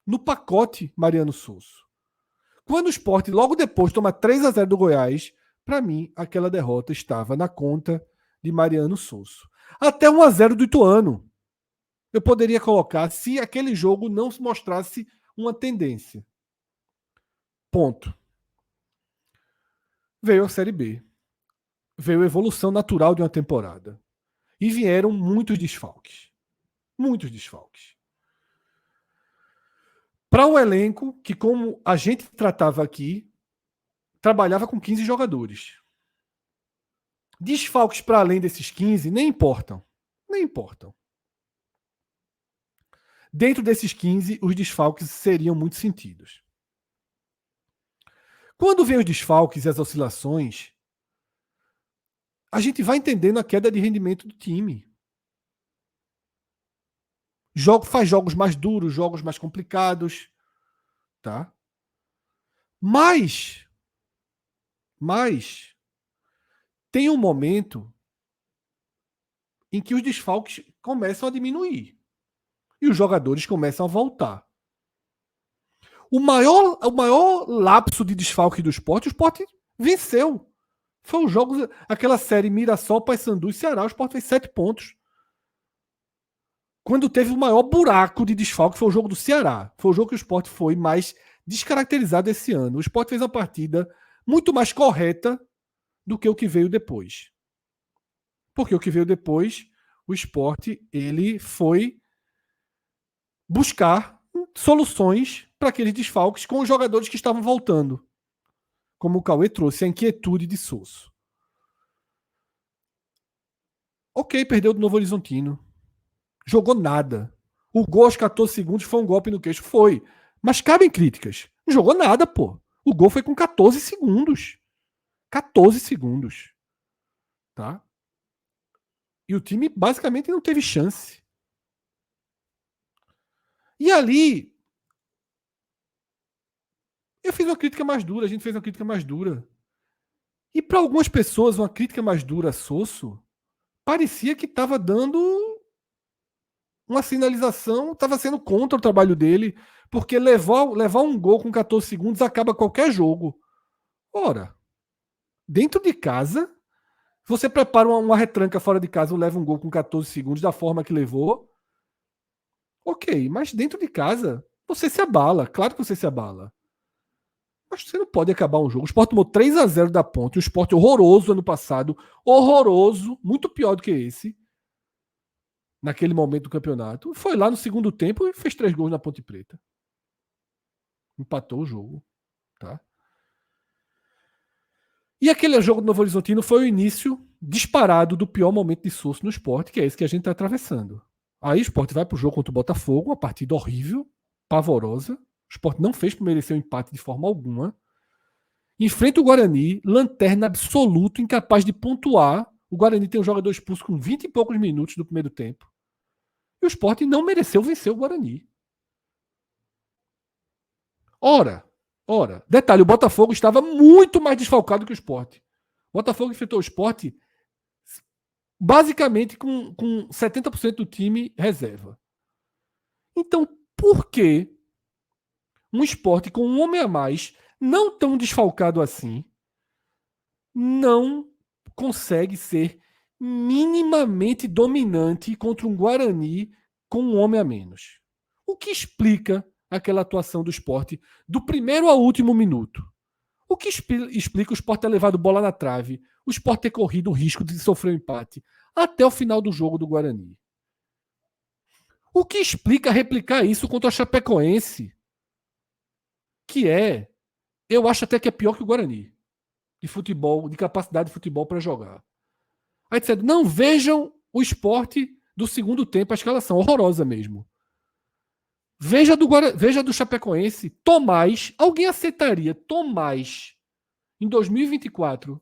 no pacote Mariano Sosso. Quando o Sport logo depois toma 3-0 do Goiás, para mim aquela derrota estava na conta de Mariano Sosso. Até 1-0 do Ituano. Eu poderia colocar se aquele jogo não se mostrasse uma tendência. Ponto. Veio a Série B. Veio a evolução natural de uma temporada. E vieram muitos desfalques. Muitos desfalques. Para um elenco que, como a gente tratava aqui, trabalhava com 15 jogadores. Desfalques para além desses 15 nem importam. Nem importam. Dentro desses 15, os desfalques seriam muito sentidos. Quando vem os desfalques e as oscilações, a gente vai entendendo a queda de rendimento do time. Faz jogos mais duros, jogos mais complicados, tá? Mas tem um momento em que os desfalques começam a diminuir e os jogadores começam a voltar. O maior lapso de desfalque do Sport, o Sport venceu. Foi os jogos, aquela série Mirassol, Paysandu e Ceará, o Sport fez 7 pontos. Quando teve o maior buraco de desfalque foi o jogo do Ceará. Foi o jogo que o Sport foi mais descaracterizado esse ano. O Sport fez uma partida muito mais correta do que o que veio depois. Porque o que veio depois, o Sport, ele foi buscar soluções para aqueles desfalques com os jogadores que estavam voltando. Como o Cauê trouxe, a inquietude de Sosso. Ok, perdeu do Novo Horizontino. Jogou nada. O gol aos 14 segundos foi um golpe no queixo. Foi. Mas cabem críticas. Não jogou nada, pô. O gol foi com 14 segundos. 14 segundos. Tá? E o time basicamente não teve chance. E ali, eu fiz uma crítica mais dura, a gente fez uma crítica mais dura. E para algumas pessoas, uma crítica mais dura a Sosso parecia que estava dando uma sinalização, estava sendo contra o trabalho dele, porque levar um gol com 14 segundos acaba qualquer jogo. Ora, dentro de casa, você prepara uma retranca fora de casa ou leva um gol com 14 segundos da forma que levou, ok, mas dentro de casa, você se abala, claro que você se abala. Mas você não pode acabar um jogo. O Sport tomou 3-0 da Ponte, um Sport horroroso ano passado, horroroso, muito pior do que esse, naquele momento do campeonato. Foi lá no segundo tempo e fez 3 gols na Ponte Preta. Empatou o jogo. Tá? E aquele jogo do Novo Horizontino foi o início disparado do pior momento de Sosso no Sport, que é esse que a gente está atravessando. Aí o Sport vai para o jogo contra o Botafogo, uma partida horrível, pavorosa. O Sport não fez para merecer o empate de forma alguma. Enfrenta o Guarani, lanterna absoluto, incapaz de pontuar. O Guarani tem um jogador expulso com 20 e poucos minutos do primeiro tempo. E o Sport não mereceu vencer o Guarani. Ora, detalhe, o Botafogo estava muito mais desfalcado que o Sport. O Botafogo enfrentou o Sport basicamente com 70% do time reserva. Então, por que um Sport com um homem a mais, não tão desfalcado assim, não consegue ser minimamente dominante contra um Guarani com um homem a menos? O que explica aquela atuação do Sport do primeiro ao último minuto? O que explica o Sport ter levado bola na trave, o Sport ter corrido o risco de sofrer um empate até o final do jogo do Guarani? O que explica replicar isso contra a Chapecoense? Que eu acho até que é pior que o Guarani. De futebol, de capacidade de futebol para jogar. Aí disseram, não, vejam o Sport do segundo tempo, a escalação horrorosa mesmo. Veja do Chapecoense, Tomás, alguém aceitaria Tomás em 2024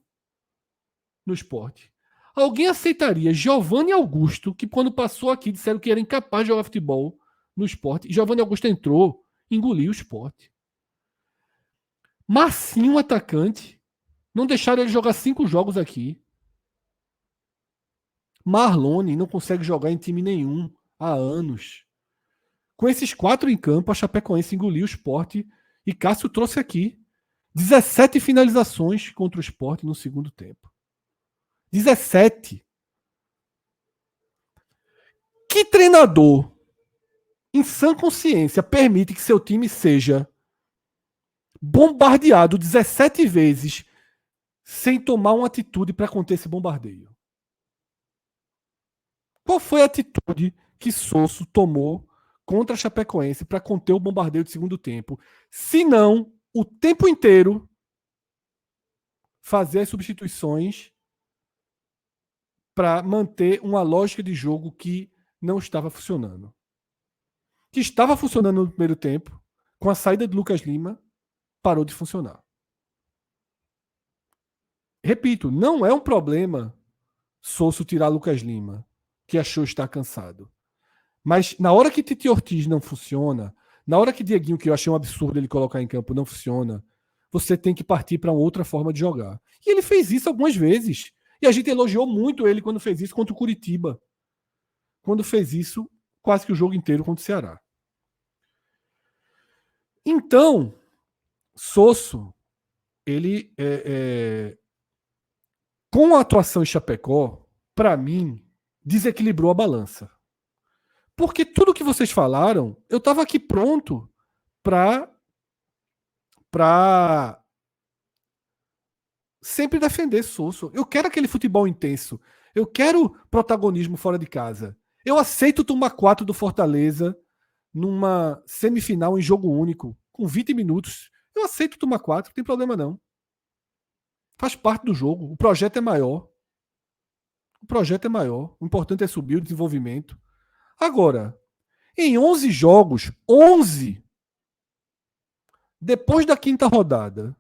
no Sport? Alguém aceitaria Giovanni Augusto, que quando passou aqui disseram que era incapaz de jogar futebol no Sport, e Giovanni Augusto entrou, engoliu o Sport. Marcinho, atacante, não deixaram ele jogar 5 jogos aqui. Marlone não consegue jogar em time nenhum há anos. Com esses 4 em campo, a Chapecoense engoliu o Sport e Cássio trouxe aqui 17 finalizações contra o Sport no segundo tempo. 17. Que treinador, em sã consciência, permite que seu time seja bombardeado 17 vezes sem tomar uma atitude para conter esse bombardeio? Qual foi a atitude que Sosso tomou contra a Chapecoense para conter o bombardeio do segundo tempo? Se não, o tempo inteiro fazer as substituições para manter uma lógica de jogo que não estava funcionando. Que estava funcionando no primeiro tempo, com a saída de Lucas Lima, parou de funcionar. Repito, não é um problema Sosso tirar Lucas Lima, que achou estar cansado. Mas na hora que Titi Ortiz não funciona, na hora que Dieguinho, que eu achei um absurdo ele colocar em campo, não funciona, você tem que partir para uma outra forma de jogar. E ele fez isso algumas vezes. E a gente elogiou muito ele quando fez isso contra o Curitiba. Quando fez isso quase que o jogo inteiro contra o Ceará. Então, Sosso, ele com a atuação em Chapecó, para mim, desequilibrou a balança. Porque tudo que vocês falaram, eu estava aqui pronto para sempre defender Sosso. Eu quero aquele futebol intenso. Eu quero protagonismo fora de casa. Eu aceito tomar 4 do Fortaleza numa semifinal em jogo único, com 20 minutos. Eu aceito tomar 4, não tem problema não. Faz parte do jogo. O projeto é maior. O projeto é maior. O importante é subir o desenvolvimento. Agora, em 11 jogos, 11, depois da quinta rodada,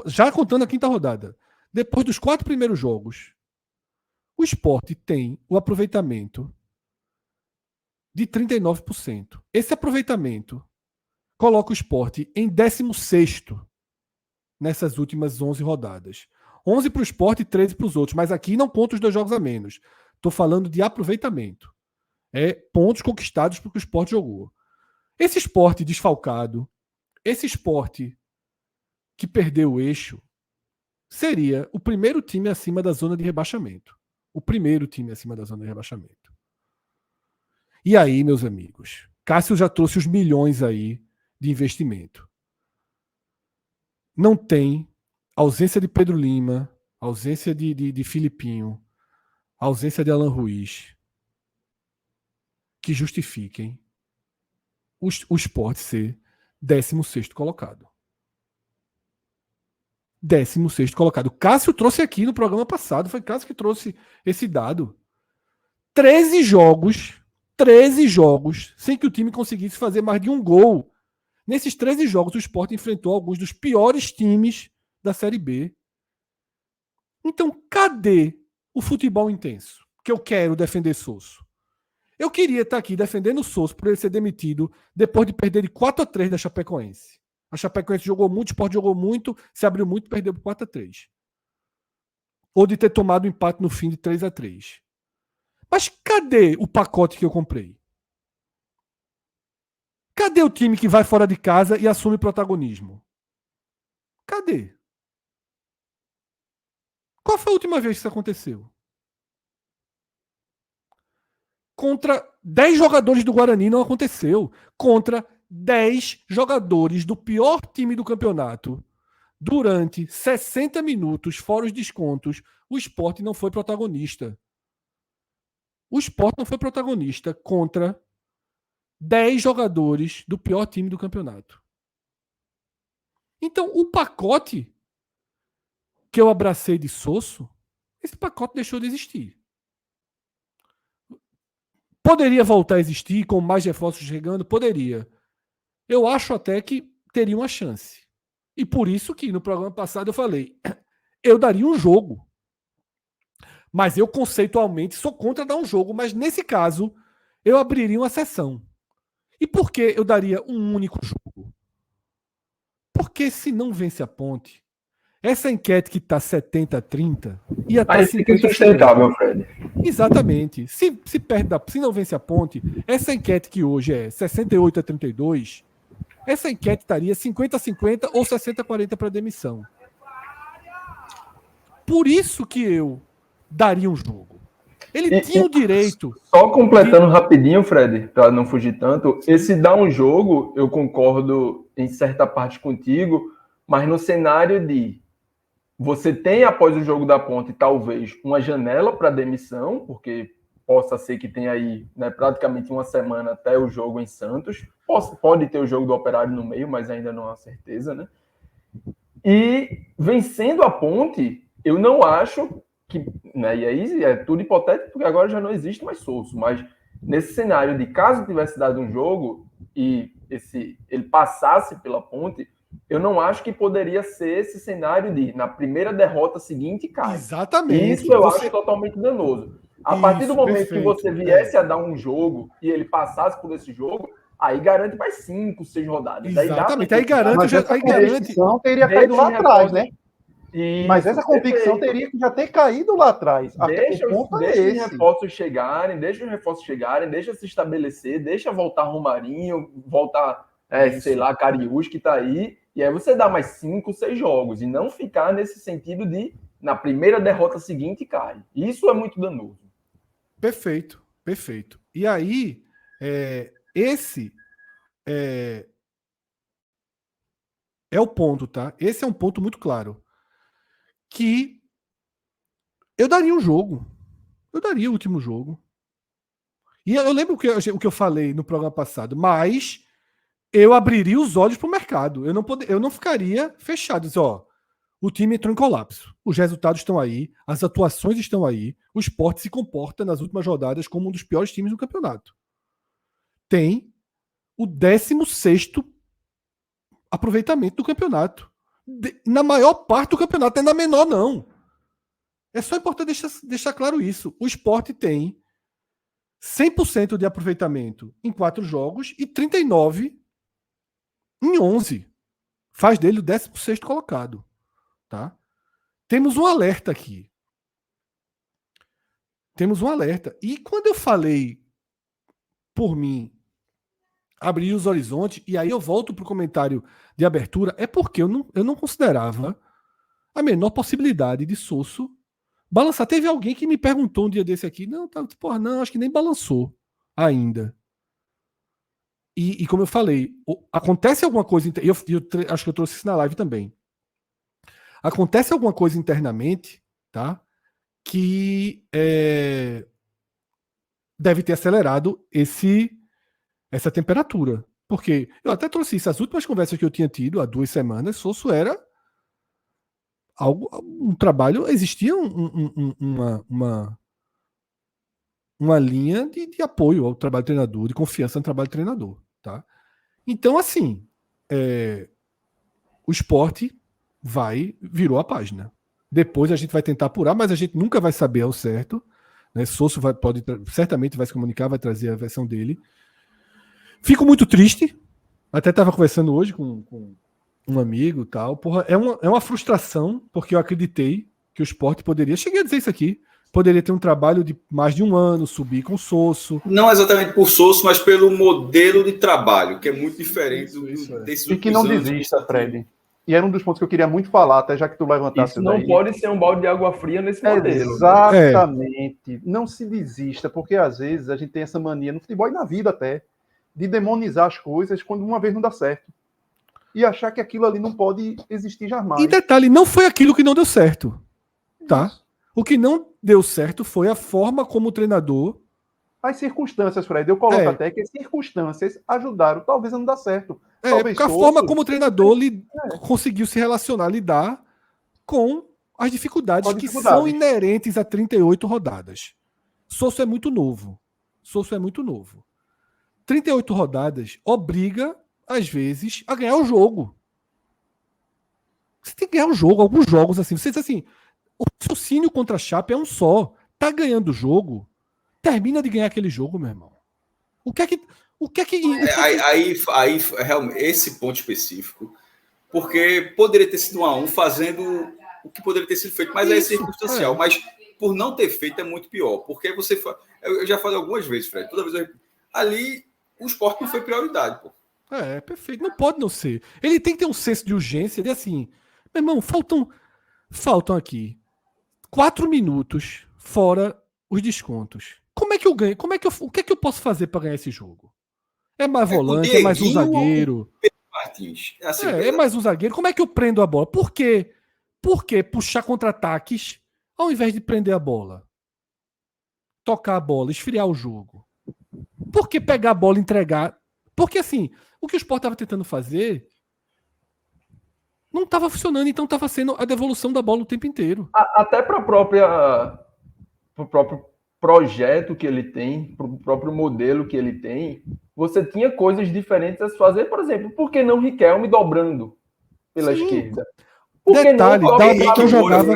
já contando a quinta rodada, depois dos 4 primeiros jogos, o Sport tem o aproveitamento de 39%. Esse aproveitamento coloca o Sport em 16º nessas últimas 11 rodadas. 11 para o Sport e 13 para os outros, mas aqui não conta os 2 jogos a menos. Estou falando de aproveitamento. É pontos conquistados porque o Sport jogou. Esse Sport desfalcado, esse Sport que perdeu o eixo, seria o primeiro time acima da zona de rebaixamento. O primeiro time acima da zona de rebaixamento. E aí, meus amigos, Cássio já trouxe os milhões aí de investimento. Não tem ausência de Pedro Lima, ausência de Filipinho, ausência de Alan Ruiz, que justifiquem o Sport ser 16º colocado. 16º colocado. Cássio trouxe aqui no programa passado, foi Cássio que trouxe esse dado. 13 jogos sem que o time conseguisse fazer mais de um gol. Nesses 13 jogos, o Sport enfrentou alguns dos piores times da Série B. Então, cadê o futebol intenso que eu quero defender Sosso? Eu queria estar aqui defendendo o Sosso por ele ser demitido depois de perder de 4-3 da Chapecoense. A Chapecoense jogou muito, o Sport jogou muito, se abriu muito e perdeu por 4-3. Ou de ter tomado um empate no fim de 3-3. Mas cadê o pacote que eu comprei? Cadê o time que vai fora de casa e assume protagonismo? Cadê? Qual foi a última vez que isso aconteceu? Contra 10 jogadores do Guarani não aconteceu. Contra 10 jogadores do pior time do campeonato durante 60 minutos, fora os descontos. O Sport não foi protagonista. O Sport não foi protagonista contra 10 jogadores do pior time do campeonato. Então, o pacote que eu abracei de Sosso, esse pacote deixou de existir. Poderia voltar a existir com mais reforços chegando? Poderia. Eu acho até que teria uma chance. E por isso que no programa passado eu falei, eu daria um jogo. Mas eu conceitualmente sou contra dar um jogo, mas nesse caso eu abriria uma sessão. E por que eu daria um único jogo? Porque se não vence a Ponte, essa enquete que está 70-30 ia estar aí fica insustentável, Fred. Exatamente. Se não vence a Ponte, essa enquete que hoje é 68-32, essa enquete estaria 50-50 ou 60-40 para demissão. Por isso que eu daria um jogo. Ele tinha o direito. Só completando rapidinho, Fred, para não fugir tanto, esse dar um jogo, eu concordo em certa parte contigo, mas no cenário de você tem, após o jogo da Ponte, talvez uma janela para demissão, porque possa ser que tenha aí, né, praticamente uma semana até o jogo em Santos. Pode ter o jogo do Operário no meio, mas ainda não há certeza, né? E vencendo a Ponte, eu não acho que, né, e aí é tudo hipotético, porque agora já não existe mais Sosso, mas nesse cenário de caso tivesse dado um jogo e ele passasse pela Ponte, eu não acho que poderia ser esse cenário de, na primeira derrota seguinte, cai. Exatamente. Isso eu acho totalmente danoso. A partir do momento que você viesse a dar um jogo e ele passasse por esse jogo, aí garante mais 5, 6 rodadas. Exatamente. Aí garante. Essa competição teria caído lá atrás, né? Isso, mas essa convicção teria que já ter caído lá atrás. Deixa os reforços chegarem, deixa se estabelecer, deixa voltar Romarinho, voltar, sei lá, Cariús, que tá aí, e aí você dá mais 5, 6 jogos, e não ficar nesse sentido de, na primeira derrota seguinte, cai. Isso é muito danoso. Perfeito, perfeito. E aí, esse é o ponto, tá? Esse é um ponto muito claro. Que eu daria um jogo. Eu daria o último jogo. E eu lembro o que eu falei no programa passado, mas eu abriria os olhos para o mercado. Eu não ficaria fechado. Dizer, ó, o time entrou em colapso. Os resultados estão aí, as atuações estão aí, o Sport se comporta nas últimas rodadas como um dos piores times do campeonato. Tem o 16º aproveitamento do campeonato. Na maior parte do campeonato, não é na menor, não. É só importante deixar claro isso. O Sport tem 100% de aproveitamento em 4 jogos e 39% em 11. Faz dele o 16º colocado. Tá? Temos um alerta aqui. Temos um alerta. E quando eu falei, por mim, abrir os horizontes, e aí eu volto para o comentário de abertura, é porque eu não considerava a menor possibilidade de Sosso balançar. Teve alguém que me perguntou um dia desse aqui, não, acho que nem balançou ainda. E como eu falei, acontece alguma coisa, eu acho que eu trouxe isso na live também. Acontece alguma coisa internamente, tá? Que deve ter acelerado essa temperatura. Porque eu até trouxe isso. As últimas conversas que eu tinha tido há 2 semanas, Sosso era um trabalho, existia uma linha de apoio ao trabalho do treinador, de confiança no trabalho do treinador. Tá? Então, assim, o Sport virou a página. Depois a gente vai tentar apurar, mas a gente nunca vai saber ao certo. Né? Sosso certamente vai se comunicar, vai trazer a versão dele. Fico muito triste. Até estava conversando hoje com um amigo e tal. Porra, é uma frustração, porque eu acreditei que o Sport poderia. Cheguei a dizer isso aqui. Poderia ter um trabalho de mais de 1 ano, subir com o Sosso. Não exatamente por Sosso, mas pelo modelo de trabalho, que é muito diferente desses E que não desista, Fred. E era um dos pontos que eu queria muito falar, até já que tu levantasse. Isso não pode ser um balde de água fria nesse modelo. Exatamente. Não se desista, porque às vezes a gente tem essa mania no futebol e na vida até, de demonizar as coisas quando uma vez não dá certo. E achar que aquilo ali não pode existir jamais. E detalhe, não foi aquilo que não deu certo. Tá? Isso. O que não deu certo foi a forma como o treinador... As circunstâncias, Fred, eu coloco até que as circunstâncias ajudaram, talvez não dá certo. Talvez porque a forma como o treinador conseguiu se relacionar, lidar com as dificuldades que são inerentes a 38 rodadas. Sosso é muito novo. 38 rodadas obriga, às vezes, a ganhar o jogo. Você tem que ganhar o jogo, alguns jogos assim. Você diz assim, o raciocínio contra a Chape é um só. Tá ganhando o jogo, termina de ganhar aquele jogo, meu irmão. Aí realmente, esse ponto específico, porque poderia ter sido 1-1 fazendo o que poderia ter sido feito, mas é circunstancial. Mas por não ter feito é muito pior. Porque você. Eu já falei algumas vezes, Fred, toda vez ali o Sport não foi prioridade, pô. Perfeito. Não pode não ser. Ele tem que ter um senso de urgência de assim, meu irmão, faltam aqui 4 minutos fora os descontos. Como é que eu ganho? O que é que eu posso fazer para ganhar esse jogo? É mais volante, é mais um zagueiro. Martins. É mais um zagueiro. Como é que eu prendo a bola? Por quê? Por que puxar contra-ataques ao invés de prender a bola? Tocar a bola, esfriar o jogo. Por que pegar a bola e entregar? Porque assim, o que o Sport estava tentando fazer não estava funcionando, então estava sendo a devolução da bola o tempo inteiro. Até para o próprio projeto que ele tem, para o próprio modelo que ele tem, você tinha coisas diferentes a se fazer. Por exemplo, por que não Riquelme dobrando pela esquerda? Por detalhe, Dalberto não jogava.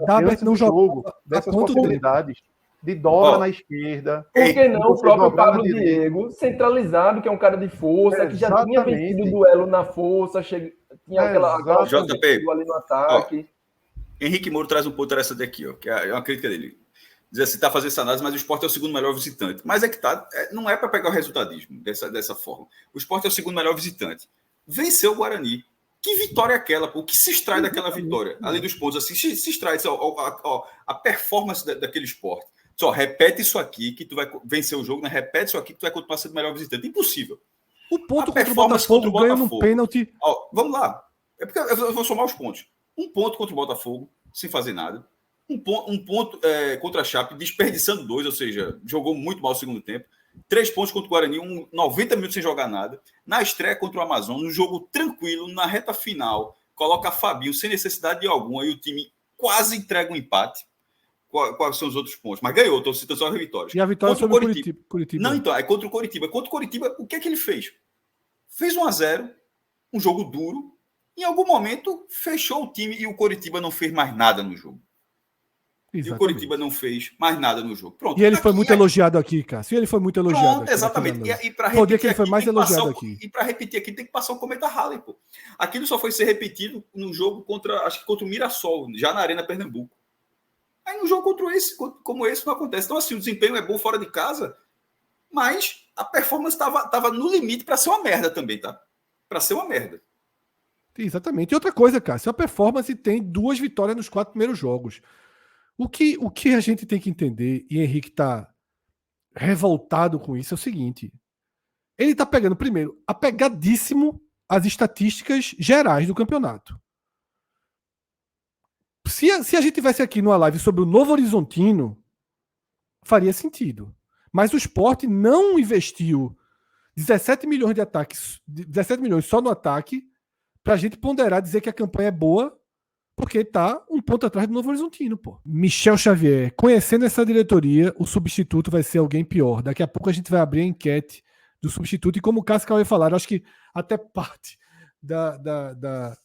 Dalberto não jogava dessas possibilidades de dobra na esquerda. Por que não o próprio Pablo Diego, centralizado, que é um cara de força, que já tinha vencido o duelo na força, tinha aquela JP ali no ataque. Henrique Moro traz um ponto interessante aqui, que é uma crítica dele. Diz assim, tá fazendo essa análise, mas o Sport é o segundo melhor visitante. Mas é que não é para pegar o resultadismo dessa forma. O Sport é o segundo melhor visitante. Venceu o Guarani. Que vitória é aquela, pô? O que se extrai daquela vitória? Além dos pontos, assim, se extrai a performance daquele Sport. Só repete isso aqui que tu vai vencer o jogo, né? Repete isso aqui que tu vai continuar sendo o melhor visitante. Impossível. O ponto contra o Botafogo ganha no pênalti. Vamos lá. É porque eu vou somar os pontos. Um ponto contra o Botafogo, sem fazer nada. Um ponto contra a Chape, desperdiçando 2, ou seja, jogou muito mal o segundo tempo. 3 pontos contra o Guarani, 90 minutos sem jogar nada. Na estreia contra o Amazonas, um jogo tranquilo, na reta final, coloca Fabinho sem necessidade alguma e o time quase entrega um empate. Quais são os outros pontos? Mas ganhou, estou citando só as vitórias. E a vitória sobre o Coritiba. Não, então, é contra o Coritiba. Contra o Coritiba, o que é que ele fez? Fez 1-0, um jogo duro. Em algum momento, fechou o time e o Coritiba não fez mais nada no jogo. Exatamente. E o Coritiba não fez mais nada no jogo. Pronto. E ele foi muito elogiado aqui, Cássio. Ele foi muito elogiado. Pronto, exatamente. E para repetir que ele foi mais elogiado aqui. E para repetir aqui, tem que passar o cometa Halley, pô. Aquilo só foi ser repetido no jogo contra o Mirassol, já na Arena Pernambuco. Aí no jogo como esse não acontece. Então, assim, o desempenho é bom fora de casa, mas a performance estava no limite para ser uma merda também, tá? Para ser uma merda. Exatamente. E outra coisa, Cássio, a performance tem 2 vitórias nos 4 primeiros jogos. O que a gente tem que entender, e Henrique está revoltado com isso, é o seguinte. Ele está pegando, primeiro, apegadíssimo às estatísticas gerais do campeonato. Se a gente tivesse aqui numa live sobre o Novo Horizontino, faria sentido. Mas o Sport não investiu 17 milhões de ataques, 17 milhões só no ataque, para a gente ponderar, dizer que a campanha é boa, porque está um ponto atrás do Novo Horizontino, pô. Michel Xavier, conhecendo essa diretoria, o substituto vai ser alguém pior. Daqui a pouco a gente vai abrir a enquete do substituto, e como o Cássio Cauê falaram, acho que até parte da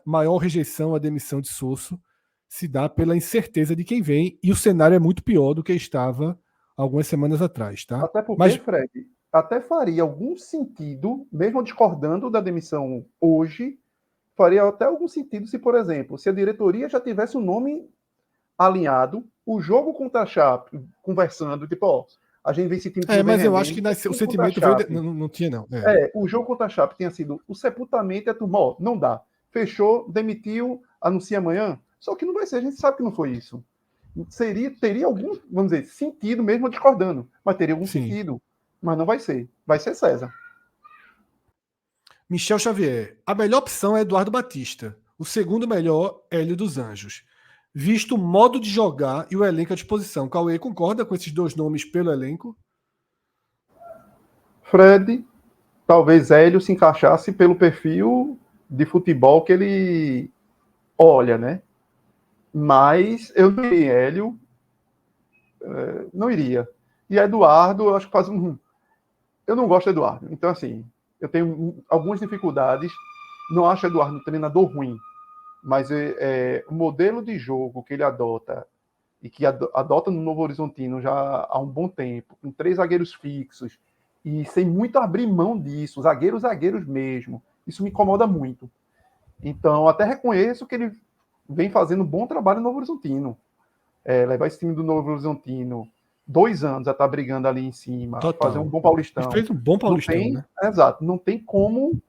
maior rejeição à demissão de Sosso se dá pela incerteza de quem vem, e o cenário é muito pior do que estava algumas semanas atrás, tá? Até porque, Fred, até faria algum sentido, mesmo discordando da demissão hoje, faria até algum sentido se, por exemplo, se a diretoria já tivesse o nome alinhado, o jogo contra a Chape, conversando, tipo, a gente vê esse time... mas eu acho que o sentimento veio não tinha, não. O jogo contra a Chape tinha sido o sepultamento, a turma, não dá. Fechou, demitiu, anuncia amanhã. Só que não vai ser, a gente sabe que não foi isso. teria algum, vamos dizer, sentido mesmo discordando, mas teria algum sentido. Mas não vai ser. Vai ser César. Michel Xavier. A melhor opção é Eduardo Batista. O segundo melhor, Hélio dos Anjos. Visto o modo de jogar e o elenco à disposição. Cauê concorda com esses dois nomes pelo elenco? Fred, talvez Hélio se encaixasse pelo perfil de futebol que ele olha, né? Mas eu não iria, Hélio, não iria. E Eduardo, eu acho que faz um... Eu não gosto de Eduardo. Então, assim, eu tenho algumas dificuldades. Não acho Eduardo um treinador ruim, mas o modelo de jogo que ele adota e que adota no Novo Horizontino já há um bom tempo, com 3 zagueiros fixos e sem muito abrir mão disso, zagueiros mesmo, isso me incomoda muito. Então, até reconheço que ele vem fazendo um bom trabalho no Novo Horizontino. Levar esse time do Novo Horizontino 2 anos a estar brigando ali em cima, Total. fazer um bom Paulistão. Ele fez um bom Paulistão, né? Exato. Não tem como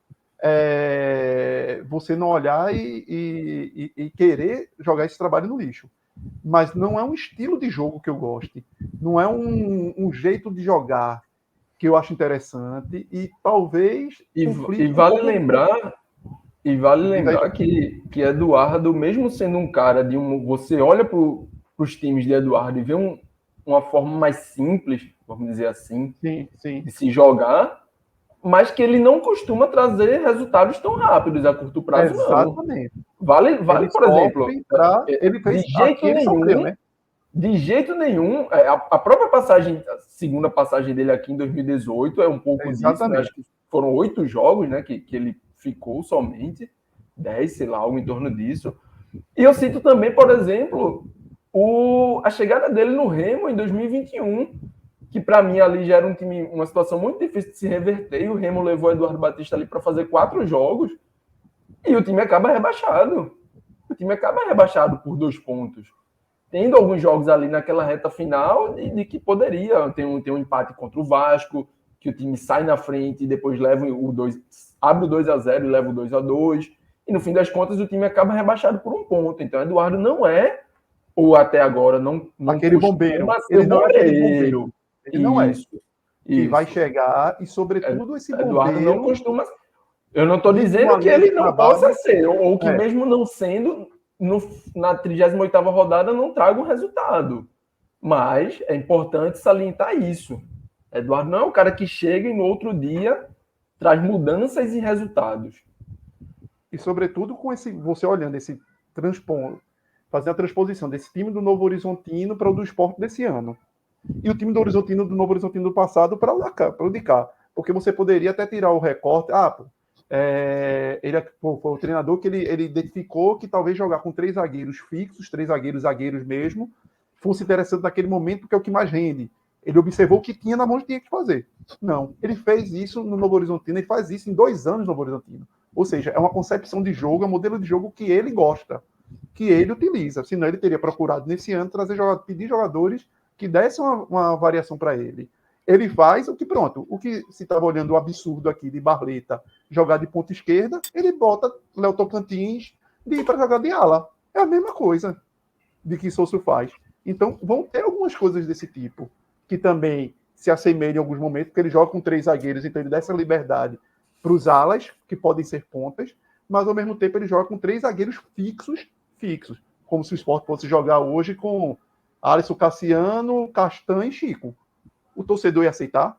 você não olhar e querer jogar esse trabalho no lixo. Mas não é um estilo de jogo que eu goste. Não é um jeito de jogar que eu acho interessante e talvez... E vale lembrar que Eduardo, mesmo sendo um cara de você olha para os times de Eduardo e vê uma forma mais simples, vamos dizer assim, sim. de se jogar, mas que ele não costuma trazer resultados tão rápidos a curto prazo, Exatamente. não. Vale por exemplo, ele fez de jeito nenhum, sofreu, né? De jeito nenhum, a própria a segunda passagem dele aqui em 2018 é um pouco disso, né? Acho que foram 8 jogos, né, que ele ficou somente, 10, sei lá, algo em torno disso. E eu cito também, por exemplo, a chegada dele no Remo em 2021, que para mim ali já era uma situação muito difícil de se reverter, e o Remo levou o Eduardo Batista ali para fazer 4 jogos, e o time acaba rebaixado. O time acaba rebaixado por 2 pontos. Tendo alguns jogos ali naquela reta final de que poderia ter um empate contra o Vasco, que o time sai na frente e depois leva abre o 2-0 e leva o 2-2, e no fim das contas o time acaba rebaixado por 1 ponto. Então Eduardo não é, ou até agora não aquele bombeiro. Ele não é aquele bombeiro. Ele não é. Que vai chegar e, sobretudo, esse bombeiro... Eduardo não costuma... Eu não estou dizendo que ele não possa ser, ou que mesmo não sendo, na 38ª rodada não traga um resultado. Mas é importante salientar isso. Eduardo não é o cara que chega e no outro dia traz mudanças e resultados. E, sobretudo, com você olhando esse fazer a transposição desse time do Novo Horizontino para o do Sport desse ano. E o time do Novo Horizontino do passado para o de cá. Porque você poderia até tirar o recorte. Ele foi o treinador que ele identificou que talvez jogar com 3 zagueiros fixos, 3 zagueiros mesmo, fosse interessante naquele momento, porque é o que mais rende. Ele observou o que tinha na mão e tinha que fazer. Não, ele fez isso no Novo Horizontino, ele faz isso em 2 anos no Novo Horizontino. Ou seja, é uma concepção de jogo, é um modelo de jogo que ele gosta, que ele utiliza. Senão ele teria procurado nesse ano pedir jogadores que dessem uma variação para ele. Ele faz o que se estava olhando o absurdo aqui de Barleta jogar de ponta esquerda, ele bota Léo Tocantins de ir para jogar de ala. É a mesma coisa de que Sousa faz. Então, vão ter algumas coisas desse tipo, que também se assemelham em alguns momentos, porque ele joga com 3 zagueiros, então ele dá essa liberdade para os alas, que podem ser pontas, mas ao mesmo tempo ele joga com 3 zagueiros fixos, como se o Sport fosse jogar hoje com Alisson, Cassiano, Castan e Chico. O torcedor ia aceitar?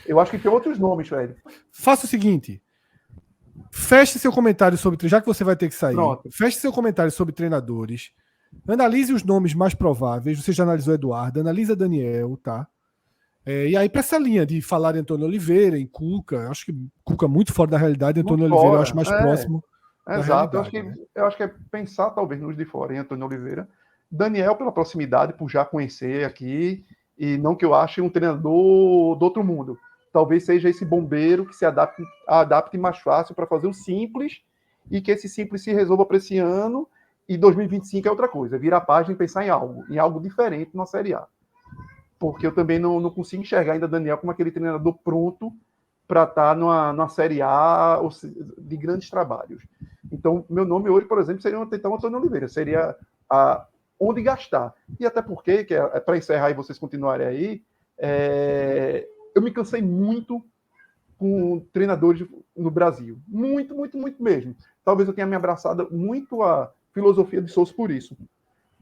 Eu acho que tem outros nomes, velho. Faça o seguinte. Feche seu comentário sobre... Já que você vai ter que sair. Pronto. Feche seu comentário sobre treinadores. Analise os nomes mais prováveis. Você já analisou Eduardo. Analisa Daniel, tá? E aí, para essa linha de falar em Antônio Oliveira, em Cuca, acho que Cuca muito fora da realidade. Antônio Oliveira eu acho mais próximo da exato. realidade. Eu acho que é pensar, talvez, nos de fora, em Antônio Oliveira. Daniel, pela proximidade, por já conhecer aqui, e não que eu ache um treinador do outro mundo. Talvez seja esse bombeiro que se adapte mais fácil para fazer o simples, e que esse simples se resolva para esse ano, e 2025 é outra coisa. Virar a página e pensar em algo diferente na Série A. Porque eu também não consigo enxergar ainda Daniel como aquele treinador pronto para estar numa Série A de grandes trabalhos. Então, meu nome hoje, por exemplo, seria tentar o Antônio Oliveira, seria onde gastar. E até porque, que é para encerrar e vocês continuarem aí, eu me cansei muito com treinadores no Brasil. Muito, muito, muito mesmo. Talvez eu tenha me abraçado muito a filosofia de Souza por isso.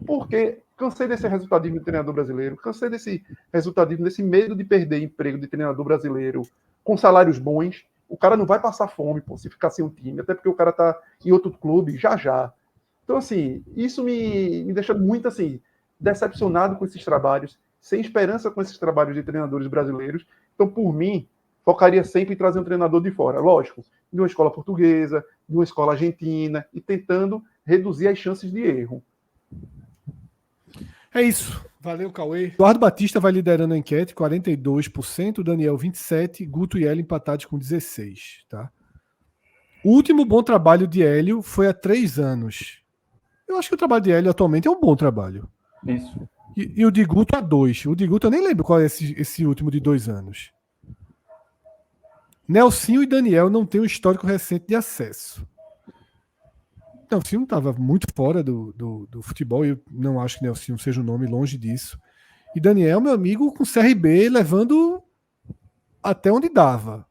Porque cansei desse resultadismo de treinador brasileiro, cansei desse resultadismo, desse medo de perder emprego de treinador brasileiro com salários bons. O cara não vai passar fome, se ficar sem um time, até porque o cara tá em outro clube já. Então, assim, isso me deixa muito, assim, decepcionado com esses trabalhos, sem esperança com esses trabalhos de treinadores brasileiros. Então, por mim, focaria sempre em trazer um treinador de fora. Lógico, de uma escola portuguesa, de uma escola argentina, e tentando reduzir as chances de erro. É isso. Valeu, Cauê. Eduardo Batista vai liderando a enquete, 42%, Daniel 27%, Guto e Hélio empatados com 16%. Tá? O último bom trabalho de Hélio foi há 3 anos. Eu acho que o trabalho de Hélio atualmente é um bom trabalho. Isso. E o de Guto há 2. O de Guto eu nem lembro qual é esse último de 2 anos. Nelsinho e Daniel não têm um histórico recente de acesso. Nelsinho estava muito fora do futebol, eu não acho que Nelsinho seja um nome longe disso. E Daniel, meu amigo, com CRB levando até onde dava.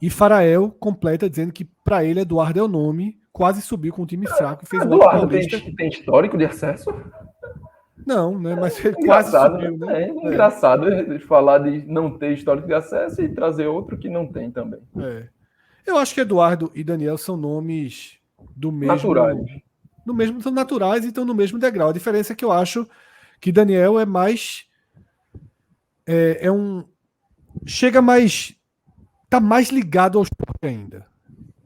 E Farael completa dizendo que para ele Eduardo é o nome, quase subiu com um time fraco e fez o Eduardo Paulista. tem histórico de acesso? Não, né? Mas ele quase subiu, né? É engraçado falar de não ter histórico de acesso e trazer outro que não tem também. Eu acho que Eduardo e Daniel são nomes do mesmo. Naturais. São naturais e estão no mesmo degrau. A diferença é que eu acho que Daniel é mais. Chega mais. Tá mais ligado ao esporte ainda.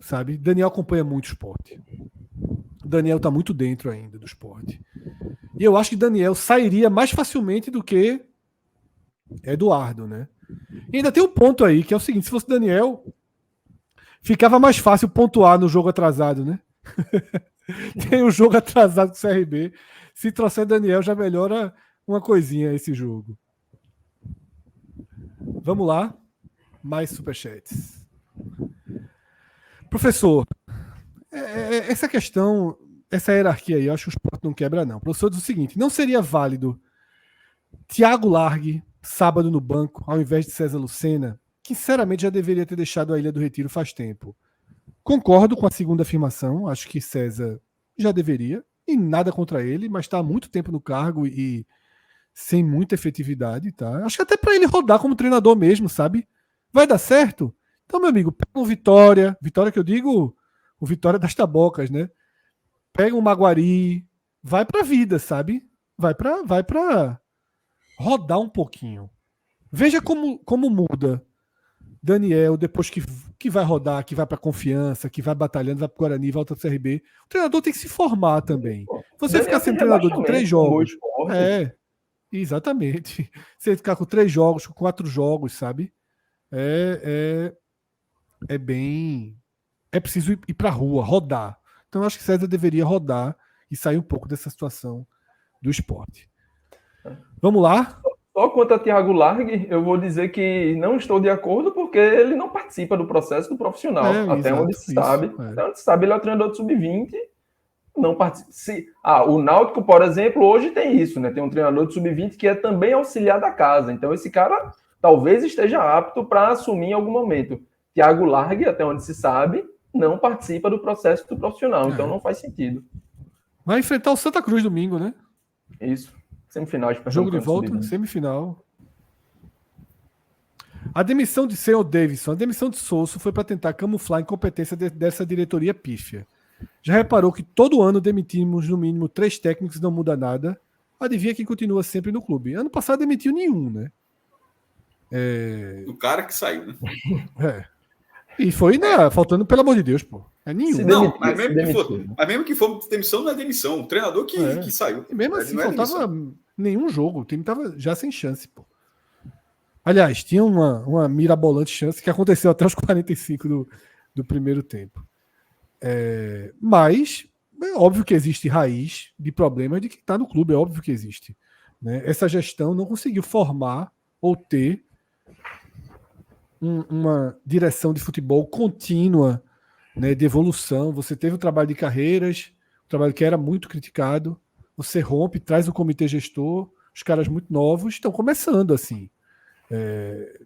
Sabe? Daniel acompanha muito o esporte. Daniel tá muito dentro ainda do esporte. E eu acho que Daniel sairia mais facilmente do que Eduardo, né? E ainda tem um ponto aí, que é o seguinte: se fosse Daniel, ficava mais fácil pontuar no jogo atrasado, né? Tem um jogo atrasado com o CRB. Se trouxer Daniel, já melhora uma coisinha esse jogo. Vamos lá. Mais superchats. Professor, essa questão, essa hierarquia aí, eu acho que o esporte não quebra, não. O professor diz o seguinte: não seria válido Thiago Largue, sábado no banco, ao invés de César Lucena, que sinceramente já deveria ter deixado a Ilha do Retiro faz tempo. Concordo com a segunda afirmação, acho que César já deveria, e nada contra ele, mas está há muito tempo no cargo e sem muita efetividade, tá? Acho que até para ele rodar como treinador mesmo, sabe? Vai dar certo? Então, meu amigo, pega um Vitória que eu digo, o Vitória das Tabocas, né? Pega um Maguari, vai pra vida, sabe? Vai pra rodar um pouquinho. Veja como muda Daniel, depois que vai rodar, que vai para Confiança, que vai batalhando, vai para o Guarani, volta para o CRB. O treinador tem que se formar também. Você ficar sendo treinador de 3 jogos. Exatamente. Você ficar com 3 jogos, com 4 jogos, sabe? É bem. É preciso ir para a rua, rodar. Então eu acho que César deveria rodar e sair um pouco dessa situação do esporte. Vamos lá? Só quanto a Thiago Largue, eu vou dizer que não estou de acordo porque ele não participa do processo do profissional, até onde se sabe. Até onde se sabe, ele é o treinador de sub-20, não participa. O Náutico, por exemplo, hoje tem isso, né? Tem um treinador de sub-20 que é também auxiliar da casa. Então esse cara talvez esteja apto para assumir em algum momento. Thiago Largue, até onde se sabe, não participa do processo do profissional, então não faz sentido. Vai enfrentar o Santa Cruz domingo, né? Isso. Semifinal de jogo de volta, semifinal. A demissão de Senhor Davidson, a demissão de Souza foi para tentar camuflar a incompetência dessa diretoria pífia. Já reparou que todo ano demitimos no mínimo 3 técnicos e não muda nada? Adivinha quem continua sempre no clube? Ano passado demitiu nenhum, né? O cara que saiu, né? E foi faltando, pelo amor de Deus, pô. Nenhum. Não, mas mesmo que for demissão, não é demissão. O treinador que saiu. E mesmo assim, faltava nenhum jogo. O time tava já sem chance, pô. Aliás, tinha uma mirabolante chance que aconteceu até os 45 do primeiro tempo. Mas é óbvio que existe raiz de problemas de quem está no clube. É óbvio que existe. Né? Essa gestão não conseguiu formar ou ter uma direção de futebol contínua né, de evolução. Você teve o trabalho de carreiras, um trabalho que era muito criticado. Você rompe, traz o comitê gestor, os caras muito novos estão começando assim.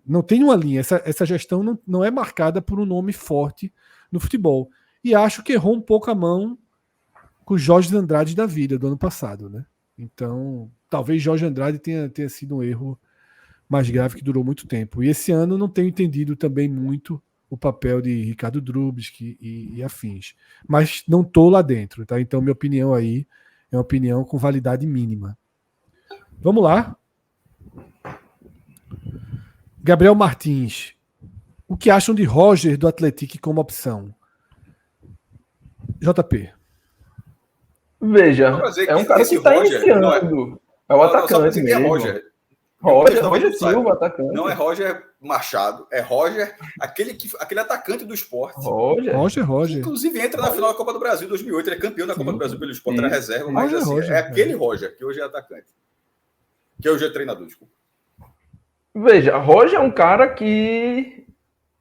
Não tem uma linha. Essa gestão não é marcada por um nome forte no futebol. E acho que errou um pouco a mão com o Jorge Andrade da vida do ano passado, né? Então, talvez Jorge Andrade tenha sido um erro mais grave que durou muito tempo. E esse ano não tenho entendido também muito o papel de Ricardo Drubsky e afins. Mas não estou lá dentro, tá? Então, minha opinião aí é uma opinião com validade mínima. Vamos lá. Gabriel Martins. O que acham de Roger do Atlético como opção? JP. Veja, é um cara que está iniciando. É o atacante mesmo. Roger Silva, atacante. Não é Roger Machado, é Roger, aquele atacante do esporte. Roger. Que, inclusive entra na final da Copa do Brasil 2008, ele é campeão da Copa do Brasil pelo esporte, era reserva, mas é aquele Roger, que hoje é atacante. Que hoje é treinador, desculpa. Veja, Roger é um cara que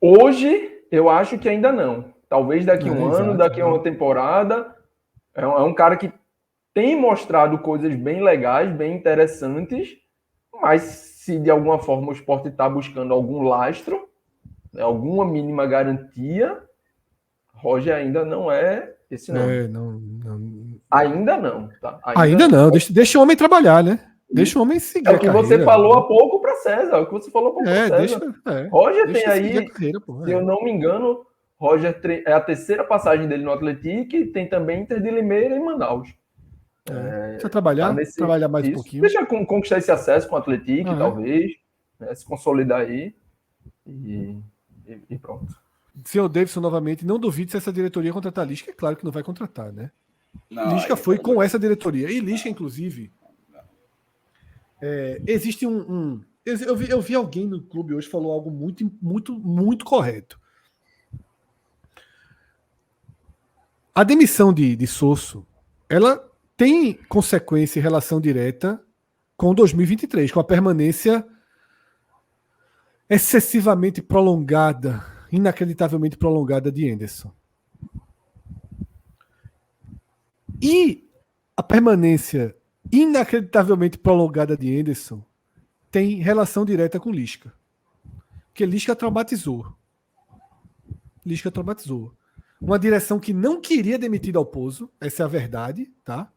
hoje eu acho que ainda não. Talvez daqui a um ano, daqui a uma temporada. É um cara que tem mostrado coisas bem legais, bem interessantes, mas se de alguma forma o esporte está buscando algum lastro, né, alguma mínima garantia, Roger ainda não é esse nome. Ainda não, tá? Ainda não. Deixa o homem trabalhar, né? Deixa o homem seguir. É o que você falou há pouco para César. Roger tem aí, carreira, se eu não me engano, Roger é a terceira passagem dele no Atlético e tem também Inter de Limeira e Manaus. Precisa trabalhar mais um pouquinho. Deixa conquistar esse acesso com o Atlético, talvez, né, se consolidar aí e pronto. Senhor Davidson, novamente, não duvide se essa diretoria contratar Lisca. É claro que não vai contratar, né? Lisca foi com essa diretoria. E Lisca, inclusive, existe eu vi alguém no clube hoje falou algo muito, muito, muito correto. A demissão de Sosso, ela tem consequência e relação direta com 2023, com a permanência excessivamente prolongada, inacreditavelmente prolongada de Henderson. E a permanência inacreditavelmente prolongada de Henderson tem relação direta com Lisca. Porque Lisca traumatizou. Uma direção que não queria demitir Dalpozo, essa é a verdade, tá?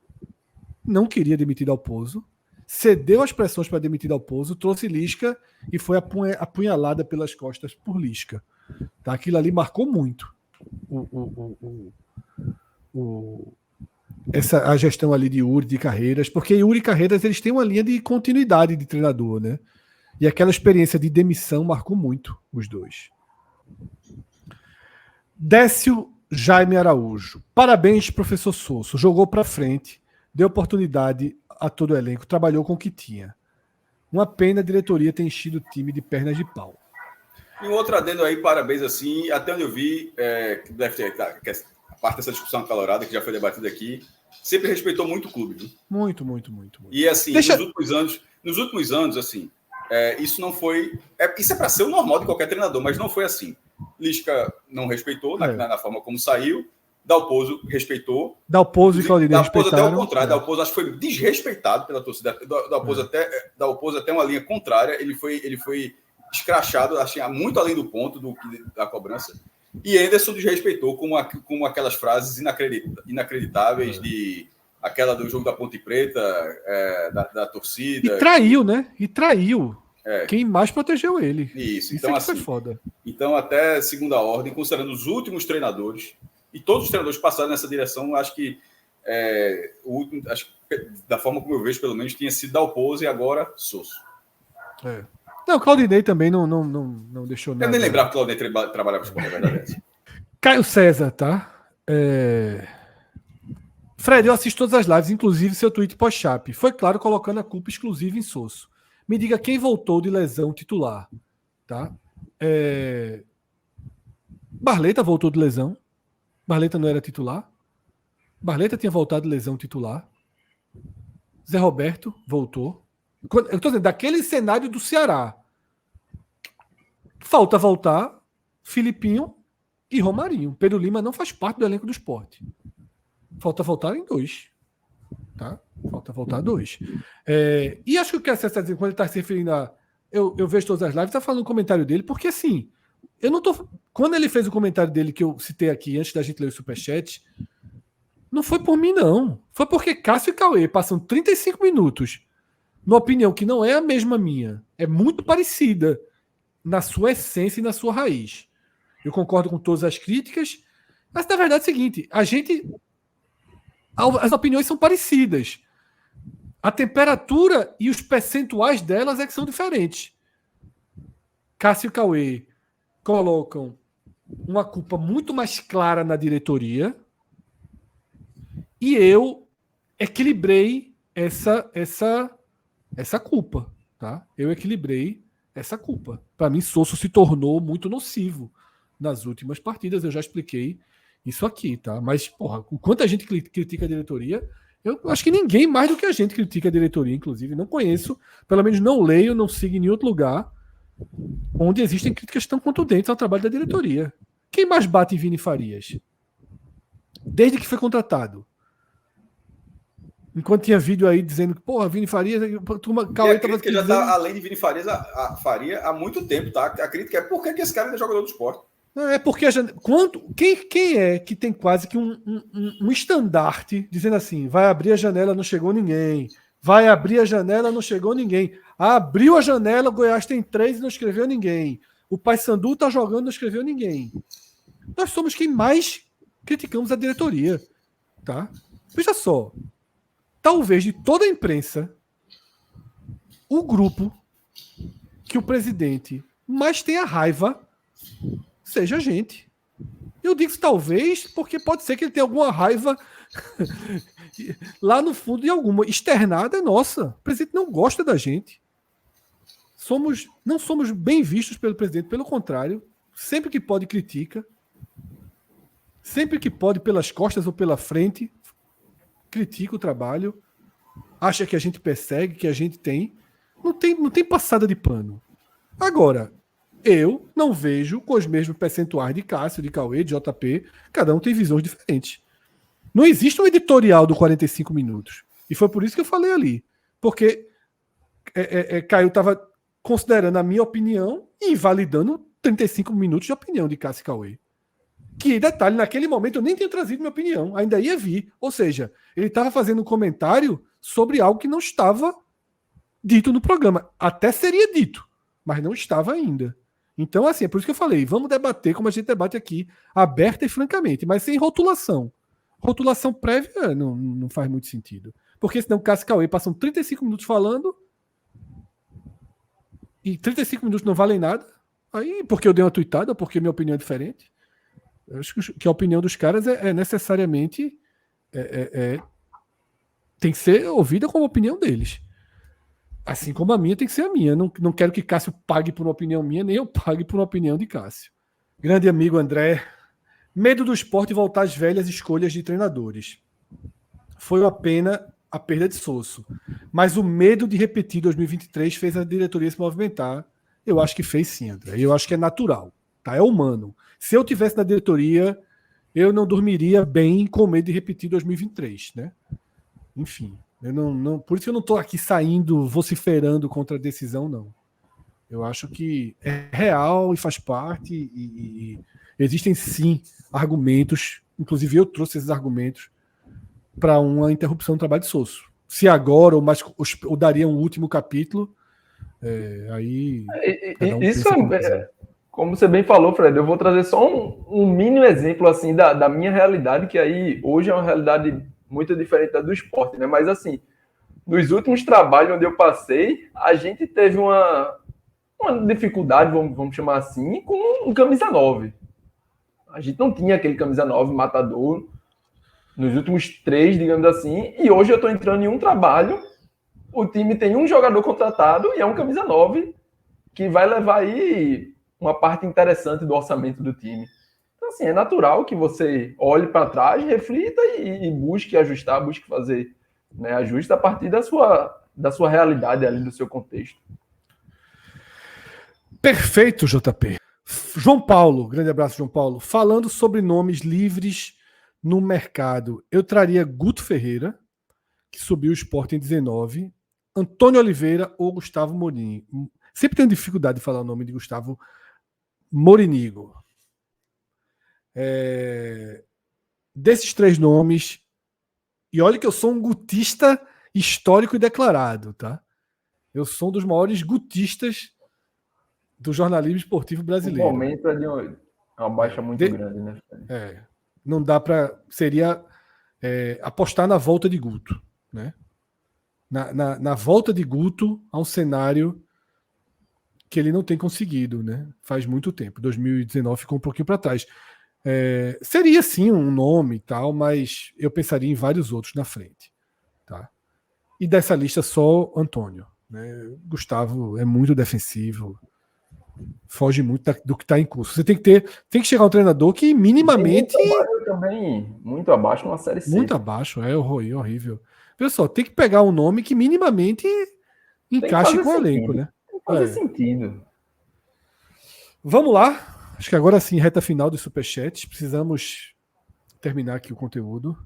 Não queria demitir Dalpozo, cedeu as pressões para demitir Dalpozo, trouxe Lisca e foi apunhalada pelas costas por Lisca. Tá? Aquilo ali marcou muito a gestão ali de Yuri, de Carreiras, porque Yuri e Carreiras eles têm uma linha de continuidade de treinador, né? E aquela experiência de demissão marcou muito os dois. Décio Jaime Araújo. Parabéns, professor Sosso. Jogou para frente, deu oportunidade a todo o elenco, trabalhou com o que tinha. Uma pena a diretoria ter enchido o time de pernas de pau. E um outro adendo aí, parabéns, assim, até onde eu vi, que deve ter, que a parte dessa discussão acalorada que já foi debatida aqui, sempre respeitou muito o clube. Viu? Muito. E assim, nos últimos anos, assim, isso não foi... isso é para ser o normal de qualquer treinador, mas não foi assim. Lisca não respeitou na forma como saiu, Dalpozo respeitou. Dalpozo e Claudinei respeitaram. Dalpozo até o contrário, Dalpozo acho que foi desrespeitado pela torcida. Dalpozo até uma linha contrária, ele foi escrachado, assim, muito além do ponto da cobrança. E Henderson desrespeitou como aquelas frases inacreditáveis de aquela do jogo da Ponte Preta, da torcida. E traiu, né? Quem mais protegeu ele. Isso então, assim, foi foda. Então, até segunda ordem, considerando os últimos treinadores, e todos os treinadores passaram nessa direção, acho que da forma como eu vejo, pelo menos, tinha sido Dalpozo e agora Sosso. Não, o Claudinei também não deixou nada. Eu nem lembrava que o Claudinei trabalhava com a verdade. Caio César, tá? Fred, eu assisto todas as lives, inclusive seu tweet pós-chape. Foi claro colocando a culpa exclusiva em Sosso. Me diga quem voltou de lesão titular, tá? Barleta voltou de lesão. Barleta não era titular. Barleta tinha voltado de lesão titular. Zé Roberto voltou. Eu estou dizendo, daquele cenário do Ceará. Falta voltar Filipinho e Romarinho. Pedro Lima não faz parte do elenco do Sport. Falta voltar em 2. Tá? Falta voltar 2. E acho que o que você está dizendo, quando ele está se referindo a... Eu vejo todas as lives, está falando no comentário dele, porque assim, eu não tô... Quando ele fez o comentário dele que eu citei aqui, antes da gente ler o superchat, não foi por mim, não. Foi porque Cássio e Cauê passam 35 minutos numa opinião que não é a mesma minha. É muito parecida na sua essência e na sua raiz. Eu concordo com todas as críticas, mas na verdade é o seguinte, as opiniões são parecidas. A temperatura e os percentuais delas é que são diferentes. Cássio e Cauê colocam uma culpa muito mais clara na diretoria e eu equilibrei essa culpa. Tá? Eu equilibrei essa culpa. Para mim, Sosso se tornou muito nocivo nas últimas partidas. Eu já expliquei isso aqui. Tá? Mas, porra, o quanto a gente critica a diretoria... Eu acho que ninguém mais do que a gente critica a diretoria, inclusive. Não conheço, pelo menos não leio, não sigo em nenhum outro lugar onde existem críticas tão contundentes ao trabalho da diretoria. Quem mais bate em Vini Farias? Desde que foi contratado. Enquanto tinha vídeo aí dizendo que, porra, Vini Farias... Cauê a crítica já está além de Vini Farias, Faria há muito tempo, tá? A crítica é por que esse cara ainda é jogador do Sport? É porque quem é que tem quase que um estandarte dizendo assim, vai abrir a janela, não chegou ninguém, vai abrir a janela, não chegou ninguém, abriu a janela, o Goiás tem 3 e não escreveu ninguém, o Paysandu tá jogando, não escreveu ninguém. Nós somos quem mais criticamos a diretoria, tá? Veja só, talvez de toda a imprensa, o grupo que o presidente mais tenha raiva seja a gente. Eu digo talvez porque pode ser que ele tenha alguma raiva lá no fundo de alguma. Externada é nossa. O presidente não gosta da gente. Não somos bem vistos pelo presidente, pelo contrário. Sempre que pode, critica. Sempre que pode, pelas costas ou pela frente, critica o trabalho. Acha que a gente persegue, que a gente tem. Não tem passada de pano. Agora, eu não vejo com os mesmos percentuais de Cássio, de Cauê, de JP, cada um tem visões diferentes. Não existe um editorial do 45 minutos. E foi por isso que eu falei ali. Porque Caio estava considerando a minha opinião e invalidando 35 minutos de opinião de Cássio e Cauê. Que, detalhe, naquele momento eu nem tinha trazido minha opinião, ainda ia vir. Ou seja, ele estava fazendo um comentário sobre algo que não estava dito no programa. Até seria dito, mas não estava ainda. Então, assim, é por isso que eu falei, vamos debater como a gente debate aqui, aberta e francamente, mas sem rotulação. Rotulação prévia não faz muito sentido. Porque senão o Cássio e Cauê passam 35 minutos falando e 35 minutos não valem nada. Aí, porque eu dei uma tuitada, porque minha opinião é diferente. Eu acho que a opinião dos caras é necessariamente tem que ser ouvida como a opinião deles. Assim como a minha tem que ser a minha. Não quero que Cássio pague por uma opinião minha, nem eu pague por uma opinião de Cássio. Grande amigo André. Medo do Sport voltar às velhas escolhas de treinadores. Foi uma pena a perda de Sosso. Mas o medo de repetir 2023 fez a diretoria se movimentar. Eu acho que fez sim, André. Eu acho que é natural. Tá? É humano. Se eu tivesse na diretoria, eu não dormiria bem com medo de repetir 2023. Né? Enfim. Por isso que eu não estou aqui saindo, vociferando contra a decisão, não. Eu acho que é real e faz parte, e existem sim argumentos, inclusive eu trouxe esses argumentos para uma interrupção do trabalho de Sosso. Se agora ou daria um último capítulo, aí... Isso como você bem falou, Fred, eu vou trazer só um mínimo exemplo assim, da minha realidade, que aí hoje é uma realidade muito diferente da do esporte, né? Mas assim, nos últimos trabalhos onde eu passei, a gente teve uma dificuldade, vamos chamar assim, com um camisa 9. A gente não tinha aquele camisa 9 matador nos últimos 3, digamos assim, e hoje eu estou entrando em um trabalho, o time tem um jogador contratado e é um camisa 9 que vai levar aí uma parte interessante do orçamento do time. Então, assim, é natural que você olhe para trás, reflita e busque ajustar, busque fazer, né, ajuste a partir da sua realidade ali, do seu contexto. Perfeito, JP. João Paulo, grande abraço, João Paulo. Falando sobre nomes livres no mercado, eu traria Guto Ferreira, que subiu o Sport em 19, Antônio Oliveira ou Gustavo Mourinho. Sempre tenho dificuldade de falar o nome de Gustavo Morinigo. Desses 3 nomes, e olha que eu sou um gutista histórico e declarado, tá? Eu sou um dos maiores gutistas do jornalismo esportivo brasileiro. O momento é de uma baixa muito grande, né? Não dá para... Seria apostar na volta de Guto, né? Na volta de Guto a um cenário que ele não tem conseguido, né? Faz muito tempo. 2019 ficou um pouquinho para trás. Seria sim um nome e tal, mas eu pensaria em vários outros na frente, tá? E dessa lista só Antônio, né? Gustavo é muito defensivo, foge muito do que está em curso. Você tem que chegar um treinador que minimamente muito abaixo numa série C. Muito abaixo, é horrível. Pessoal, tem que pegar um nome que minimamente encaixe com o elenco, né? Tem que fazer sentido. Vamos lá. Acho que agora sim, reta final dos superchats. Precisamos terminar aqui o conteúdo.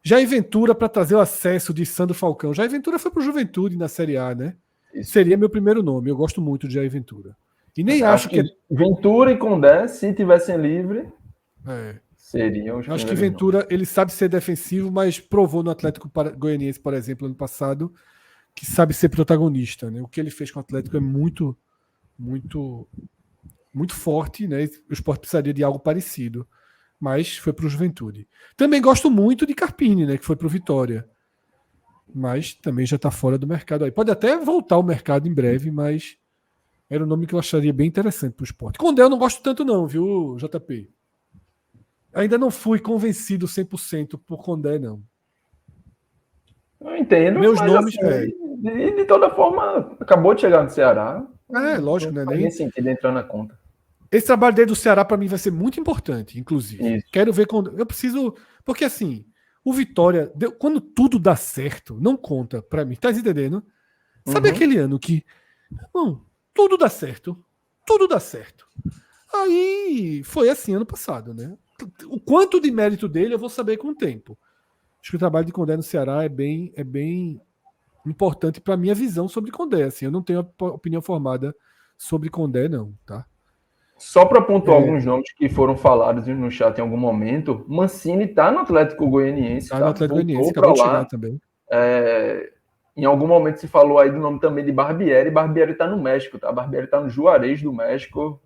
Jair Ventura para trazer o acesso de Sandro Falcão. Jair Ventura foi para o Juventude na Série A, né? Isso. Seria meu primeiro nome. Eu gosto muito de Jair Ventura. E nem acho que Ventura e Condé, se tivessem livre, seriam os acho que Ventura, ele sabe ser defensivo, mas provou no Atlético Goianiense, por exemplo, ano passado, que sabe ser protagonista, né? O que ele fez com o Atlético é muito, muito, muito forte, né? O Sport precisaria de algo parecido, mas foi para o Juventude. Também gosto muito de Carpini, né? Que foi para o Vitória, mas também já está fora do mercado aí. Pode até voltar ao mercado em breve, mas era um nome que eu acharia bem interessante para o Sport. Condé eu não gosto tanto não, viu, JP? Ainda não fui convencido 100% por Condé, não. Eu entendo. Meus nomes... Assim, de toda forma, acabou de chegar no Ceará. Lógico, né? Nem sentido entrar na conta. Esse trabalho dele do Ceará, para mim, vai ser muito importante, inclusive. Isso. Quero ver quando... Eu preciso... Porque, assim, o Vitória, quando tudo dá certo, não conta para mim. Tá entendendo? Sabe aquele ano que... tudo dá certo. Tudo dá certo. Aí foi assim ano passado, né? O quanto de mérito dele eu vou saber com o tempo. Acho que o trabalho de Condé no Ceará é bem importante para a minha visão sobre Condé. Assim, eu não tenho opinião formada sobre Condé, não, tá? Só para pontuar alguns nomes que foram falados no chat em algum momento, Mancini está no Atlético Goianiense. Está no Atlético Goianiense, acabou de chegar também. Em algum momento se falou aí do nome também de Barbieri. Barbieri está no México, tá? Barbieri está no Juarez do México.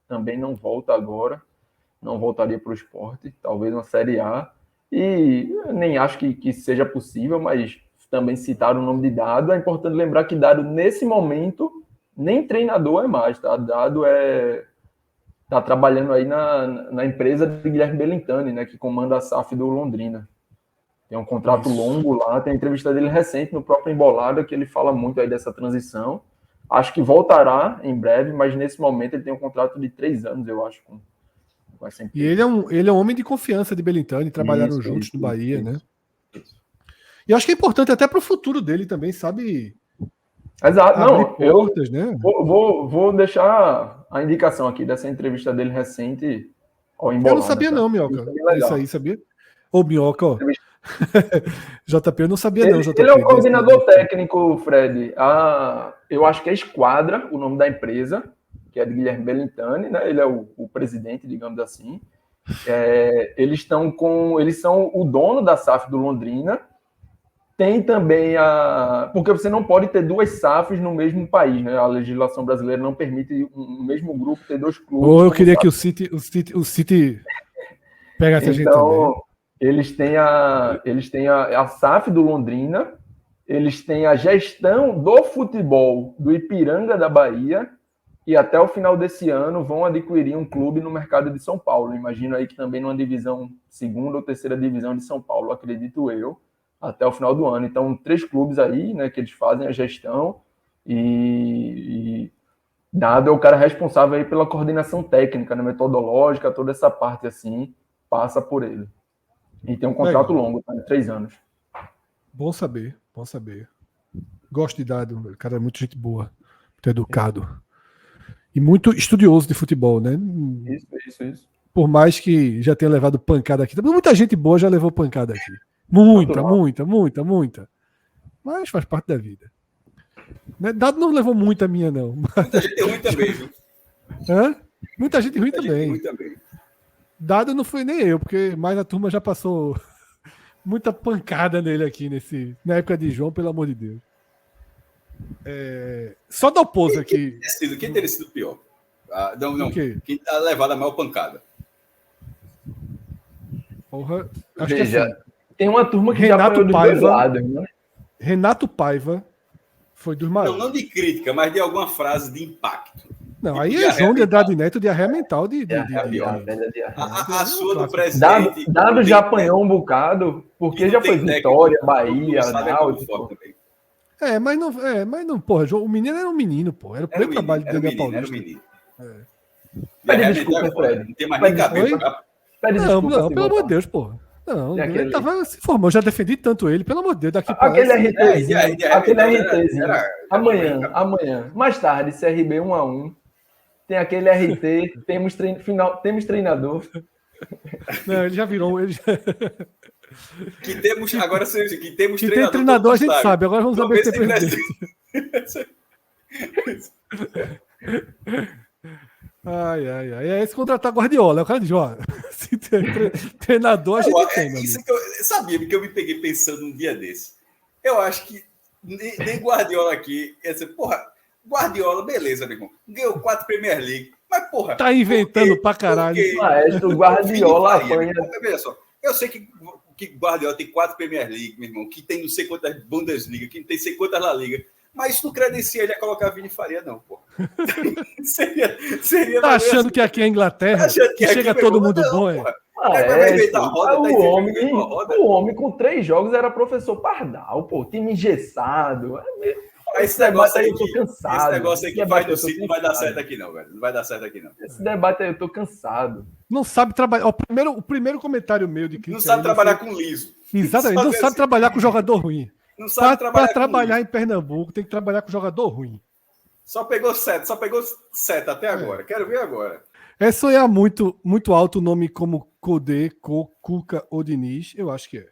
Também não volta agora. Não voltaria para o Sport. Talvez uma Série A. E nem acho que seja possível, mas também citaram o nome de Dado. É importante lembrar que Dado, nesse momento, nem treinador é mais, tá? Dado tá trabalhando aí na empresa de Guilherme Belintani, né? Que comanda a SAF do Londrina. Tem um contrato longo lá, tem a entrevista dele recente no próprio Embolada, que ele fala muito aí dessa transição. Acho que voltará em breve, mas nesse momento ele tem um contrato de 3 anos, eu acho. E ele é um homem de confiança de Belintani, trabalharam juntos no Bahia, né? E acho que é importante até para o futuro dele também, sabe? Exato, não, portas, né? Vou deixar a indicação aqui dessa entrevista dele recente ao Embolada. Eu não sabia não, Minhoca. Isso aí, sabia? Ô, Minhoca, ó. JP, eu não sabia não, JP. Ele é o coordenador técnico, Fred. Eu acho que é Esquadra, o nome da empresa, que é de Guilherme Belintani, né? Ele é o presidente, digamos assim. Eles são o dono da SAF do Londrina. Tem também porque você não pode ter 2 SAFs no mesmo país, né? A legislação brasileira não permite no mesmo grupo ter 2 clubes. Ou eu queria que o City pegasse a gente também. Eles têm a SAF do Londrina, eles têm a gestão do futebol do Ipiranga da Bahia e até o final desse ano vão adquirir um clube no mercado de São Paulo. Imagino aí que também numa divisão, 2ª ou 3ª divisão de São Paulo, acredito eu, até o final do ano. Então, 3 clubes aí, né, que eles fazem a gestão e Dado é o cara responsável aí pela coordenação técnica, né, metodológica, toda essa parte assim, passa por ele. E tem um contrato longo, tá, de 3 anos. Bom saber, bom saber. Gosto de Dado, o cara é muito gente boa, muito educado. E muito estudioso de futebol, né? Isso. Por mais que já tenha levado pancada aqui. Muita gente boa já levou pancada aqui. Muita. Mas faz parte da vida. Dado não levou muita minha, não. Muita gente ruim também, viu? Hã? Muita gente ruim Muita gente também. ruim também. Dado não foi nem eu, porque mais a turma já passou muita pancada nele aqui na época de João, pelo amor de Deus. Só da Dalpozo aqui. Quem teria sido pior? Não. Quem tá levado a maior pancada? Porra, acho Veja, que assim, tem uma turma que Renato já apanhou dos dois Paiva. lados, né? Renato Paiva foi dos maiores. Não de crítica, mas de alguma frase de impacto. Não, aí é João de Andrade Neto de arreia mental A sua do presidente. Dado já apanhou um bocado, porque já foi Vitória, Bahia, Náutico. Mas não, porra, o menino era um menino, pô. Era o primeiro trabalho de Daniel Paulista. Era um menino. Pede desculpa, Fred. Não tem mais nem cabelo. Pede Não, desculpa. pelo amor de Deus, pô. Não, ele tava se formando, eu já defendi tanto ele, pelo amor de Deus, daqui para aquele RTzinho. Amanhã. Amanhã. Mais tarde, CRB 1-1. Tem aquele RT, temos treinador. Não, ele já virou. Que temos, agora que temos que tem treinador, a gente sabe. Agora vamos saber se tem presidente. Ai. É esse contratar Guardiola. É o cara diz, ó, se tem treinador, a gente tem. Isso que eu sabia, porque eu me peguei pensando um dia desse. Eu acho que nem Guardiola aqui. Porra, Guardiola, beleza, meu irmão. Ganhou 4 Premier League. Mas, porra. Tá inventando pra caralho. Maestro, Guardiola apanha. Veja só, eu sei que Guardiola tem 4 Premier League, meu irmão, que tem não sei quantas Bundesliga, que tem não sei quantas La Liga. Mas isso não credencia ele a colocar Vini Faria, não, pô. seria tá achando que aqui é Inglaterra? Que chega todo mundo bom, é? O homem com 3 jogos era professor Pardal, pô, time engessado. Esse negócio aí eu tô cansado. Esse negócio aí que vai do City não vai dar certo aqui, não, velho. Não vai dar certo aqui, não. Esse debate aí eu tô cansado. Não sabe trabalhar. O primeiro comentário meu de crítica. Não sabe trabalhar com liso. Exatamente. Não sabe trabalhar com jogador ruim. Não sabe para trabalhar em Pernambuco, tem que trabalhar com jogador ruim. Só pegou 7 até agora. Quero ver agora. É sonhar muito, muito alto o nome como Codê, Cuca ou Diniz? Eu acho que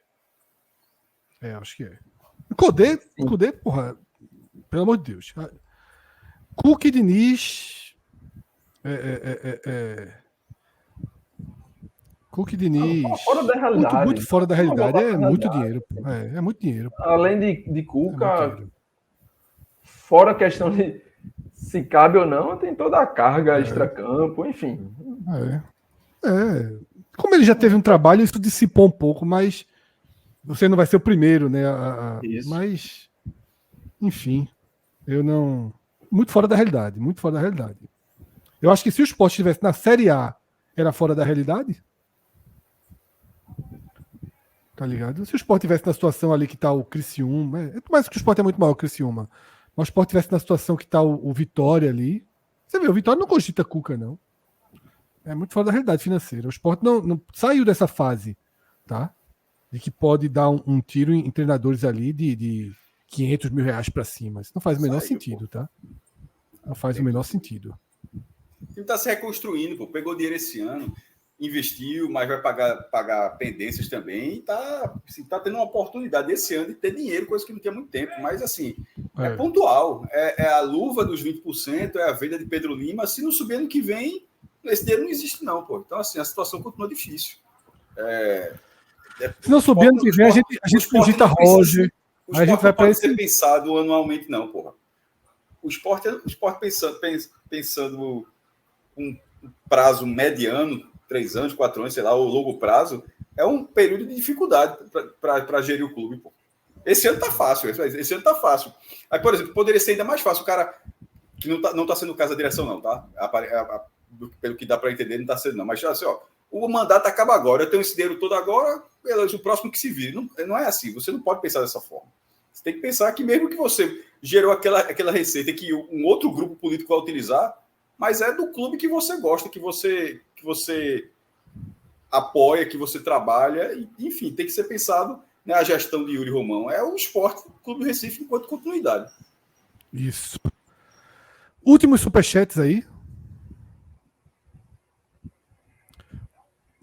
é. Acho que é. Codê, porra, pelo amor de Deus. Cuca e Diniz. Cuca e Diniz. Fora da realidade. Muito fora da realidade. É muito dinheiro. É muito dinheiro. Além de Cuca, fora a questão de se cabe ou não, tem toda a carga extracampo, enfim. Como ele já teve um trabalho, isso dissipou um pouco, mas você não vai ser o primeiro, né? Mas, enfim, eu não. Muito fora da realidade. Eu acho que se o Sport estivesse na Série A, era fora da realidade. Tá ligado? Se o Sport estivesse na situação ali que tá o Criciúma, mais que o Sport é muito maior que o Criciúma, mas o Sport estivesse na situação que tá o Vitória ali, você vê, o Vitória não cogita Cuca, não. É muito fora da realidade financeira. O Sport não saiu dessa fase, tá? De que pode dar um tiro em treinadores ali de 500 mil reais para cima. Isso não faz o menor sentido, tá? Não faz o menor sentido. O time tá se reconstruindo, pô. Pegou dinheiro esse ano, investiu, mas vai pagar pendências também. E tá tendo uma oportunidade esse ano de ter dinheiro, coisa que não tinha muito tempo. Mas, assim, é pontual. É a luva dos 20%, é a venda de Pedro Lima. Se não subir ano que vem, esse dinheiro não existe, não, pô. Então, assim, a situação continua difícil. Se não subir ano que vem, a gente cogita Roger. A gente vai para ser pensado anualmente, não, porra. O Sport pensando um prazo mediano, 3 anos, 4 anos, sei lá, ou longo prazo, é um período de dificuldade para gerir o clube, pô. Esse ano tá fácil. Aí, por exemplo, poderia ser ainda mais fácil o cara que não tá sendo o caso da direção, não, tá? Pelo que dá para entender, não tá sendo, não. Mas assim, ó, o mandato acaba agora, eu tenho esse dinheiro todo agora, beleza, o próximo que se vire. Não é assim, você não pode pensar dessa forma. Você tem que pensar que mesmo que você gerou aquela receita que um outro grupo político vai utilizar, mas é do clube que você gosta, que você apoia, que você trabalha, e, enfim, tem que ser pensado, né, a gestão de Yuri Romão. É o Sport Clube do Recife enquanto continuidade. Isso. Últimos superchats aí.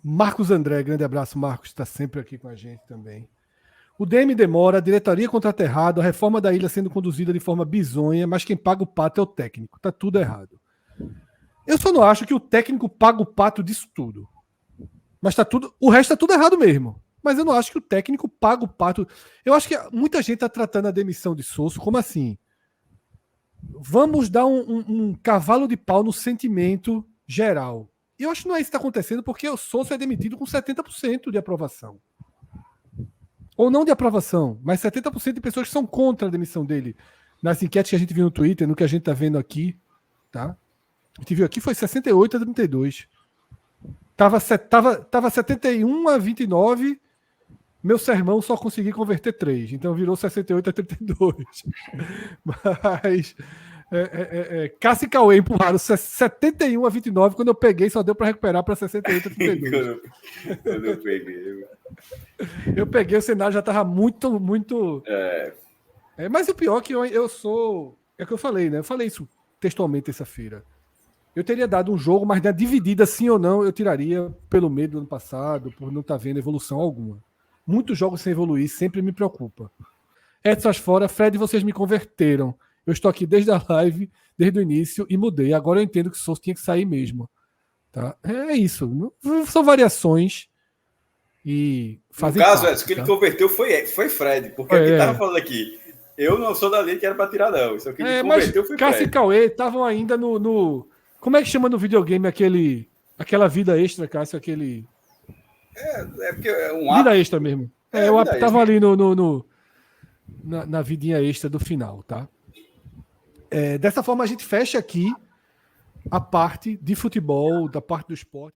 Marcos André, grande abraço, Marcos, está sempre aqui com a gente também. O DM demora, a diretoria contrata errado, a reforma da ilha sendo conduzida de forma bizonha, mas quem paga o pato é o técnico. Tá tudo errado. Eu só não acho que o técnico paga o pato disso tudo. Mas tá tudo, o resto tá tudo errado mesmo. Mas eu não acho que o técnico paga o pato. Eu acho que muita gente tá tratando a demissão de Sosso como assim. Vamos dar um cavalo de pau no sentimento geral. E eu acho que não é isso que está acontecendo, porque o Sosso é demitido com 70% de aprovação. Ou não de aprovação, mas 70% de pessoas que são contra a demissão dele. Nas enquetes que a gente viu no Twitter, no que a gente está vendo aqui, tá? A gente viu aqui foi 68-32. Tava 71-29. Meu sermão só consegui converter 3. Então virou 68-32. Mas Cássio e Cauê empurraram 71-29. Quando eu peguei, só deu para recuperar para 68-32. Quando eu peguei. Eu peguei, o cenário já estava muito. Mas o pior é que eu sou. É o que eu falei, né? Eu falei isso textualmente terça-feira. Eu teria dado um jogo, mas na dividida, sim ou não, eu tiraria pelo medo do ano passado, por não estar vendo evolução alguma. Muitos jogos sem evoluir sempre me preocupa. Edson fora, Fred, vocês me converteram. Eu estou aqui desde a live, desde o início, e mudei. Agora eu entendo que o Souza tinha que sair mesmo. Tá? É isso. São variações. E no caso, Edson, que ele converteu foi Fred, porque ele estava falando aqui. Eu não sou da lei que era para tirar, não. Isso aqui ele converteu foi Fred. Cássio e Cauê estavam ainda no. Como é que chama no videogame aquela vida extra, Cássio? Aquele. Porque é um vida extra mesmo. Eu estava ali na vidinha extra do final, tá? Dessa forma, a gente fecha aqui a parte de futebol, da parte do esporte.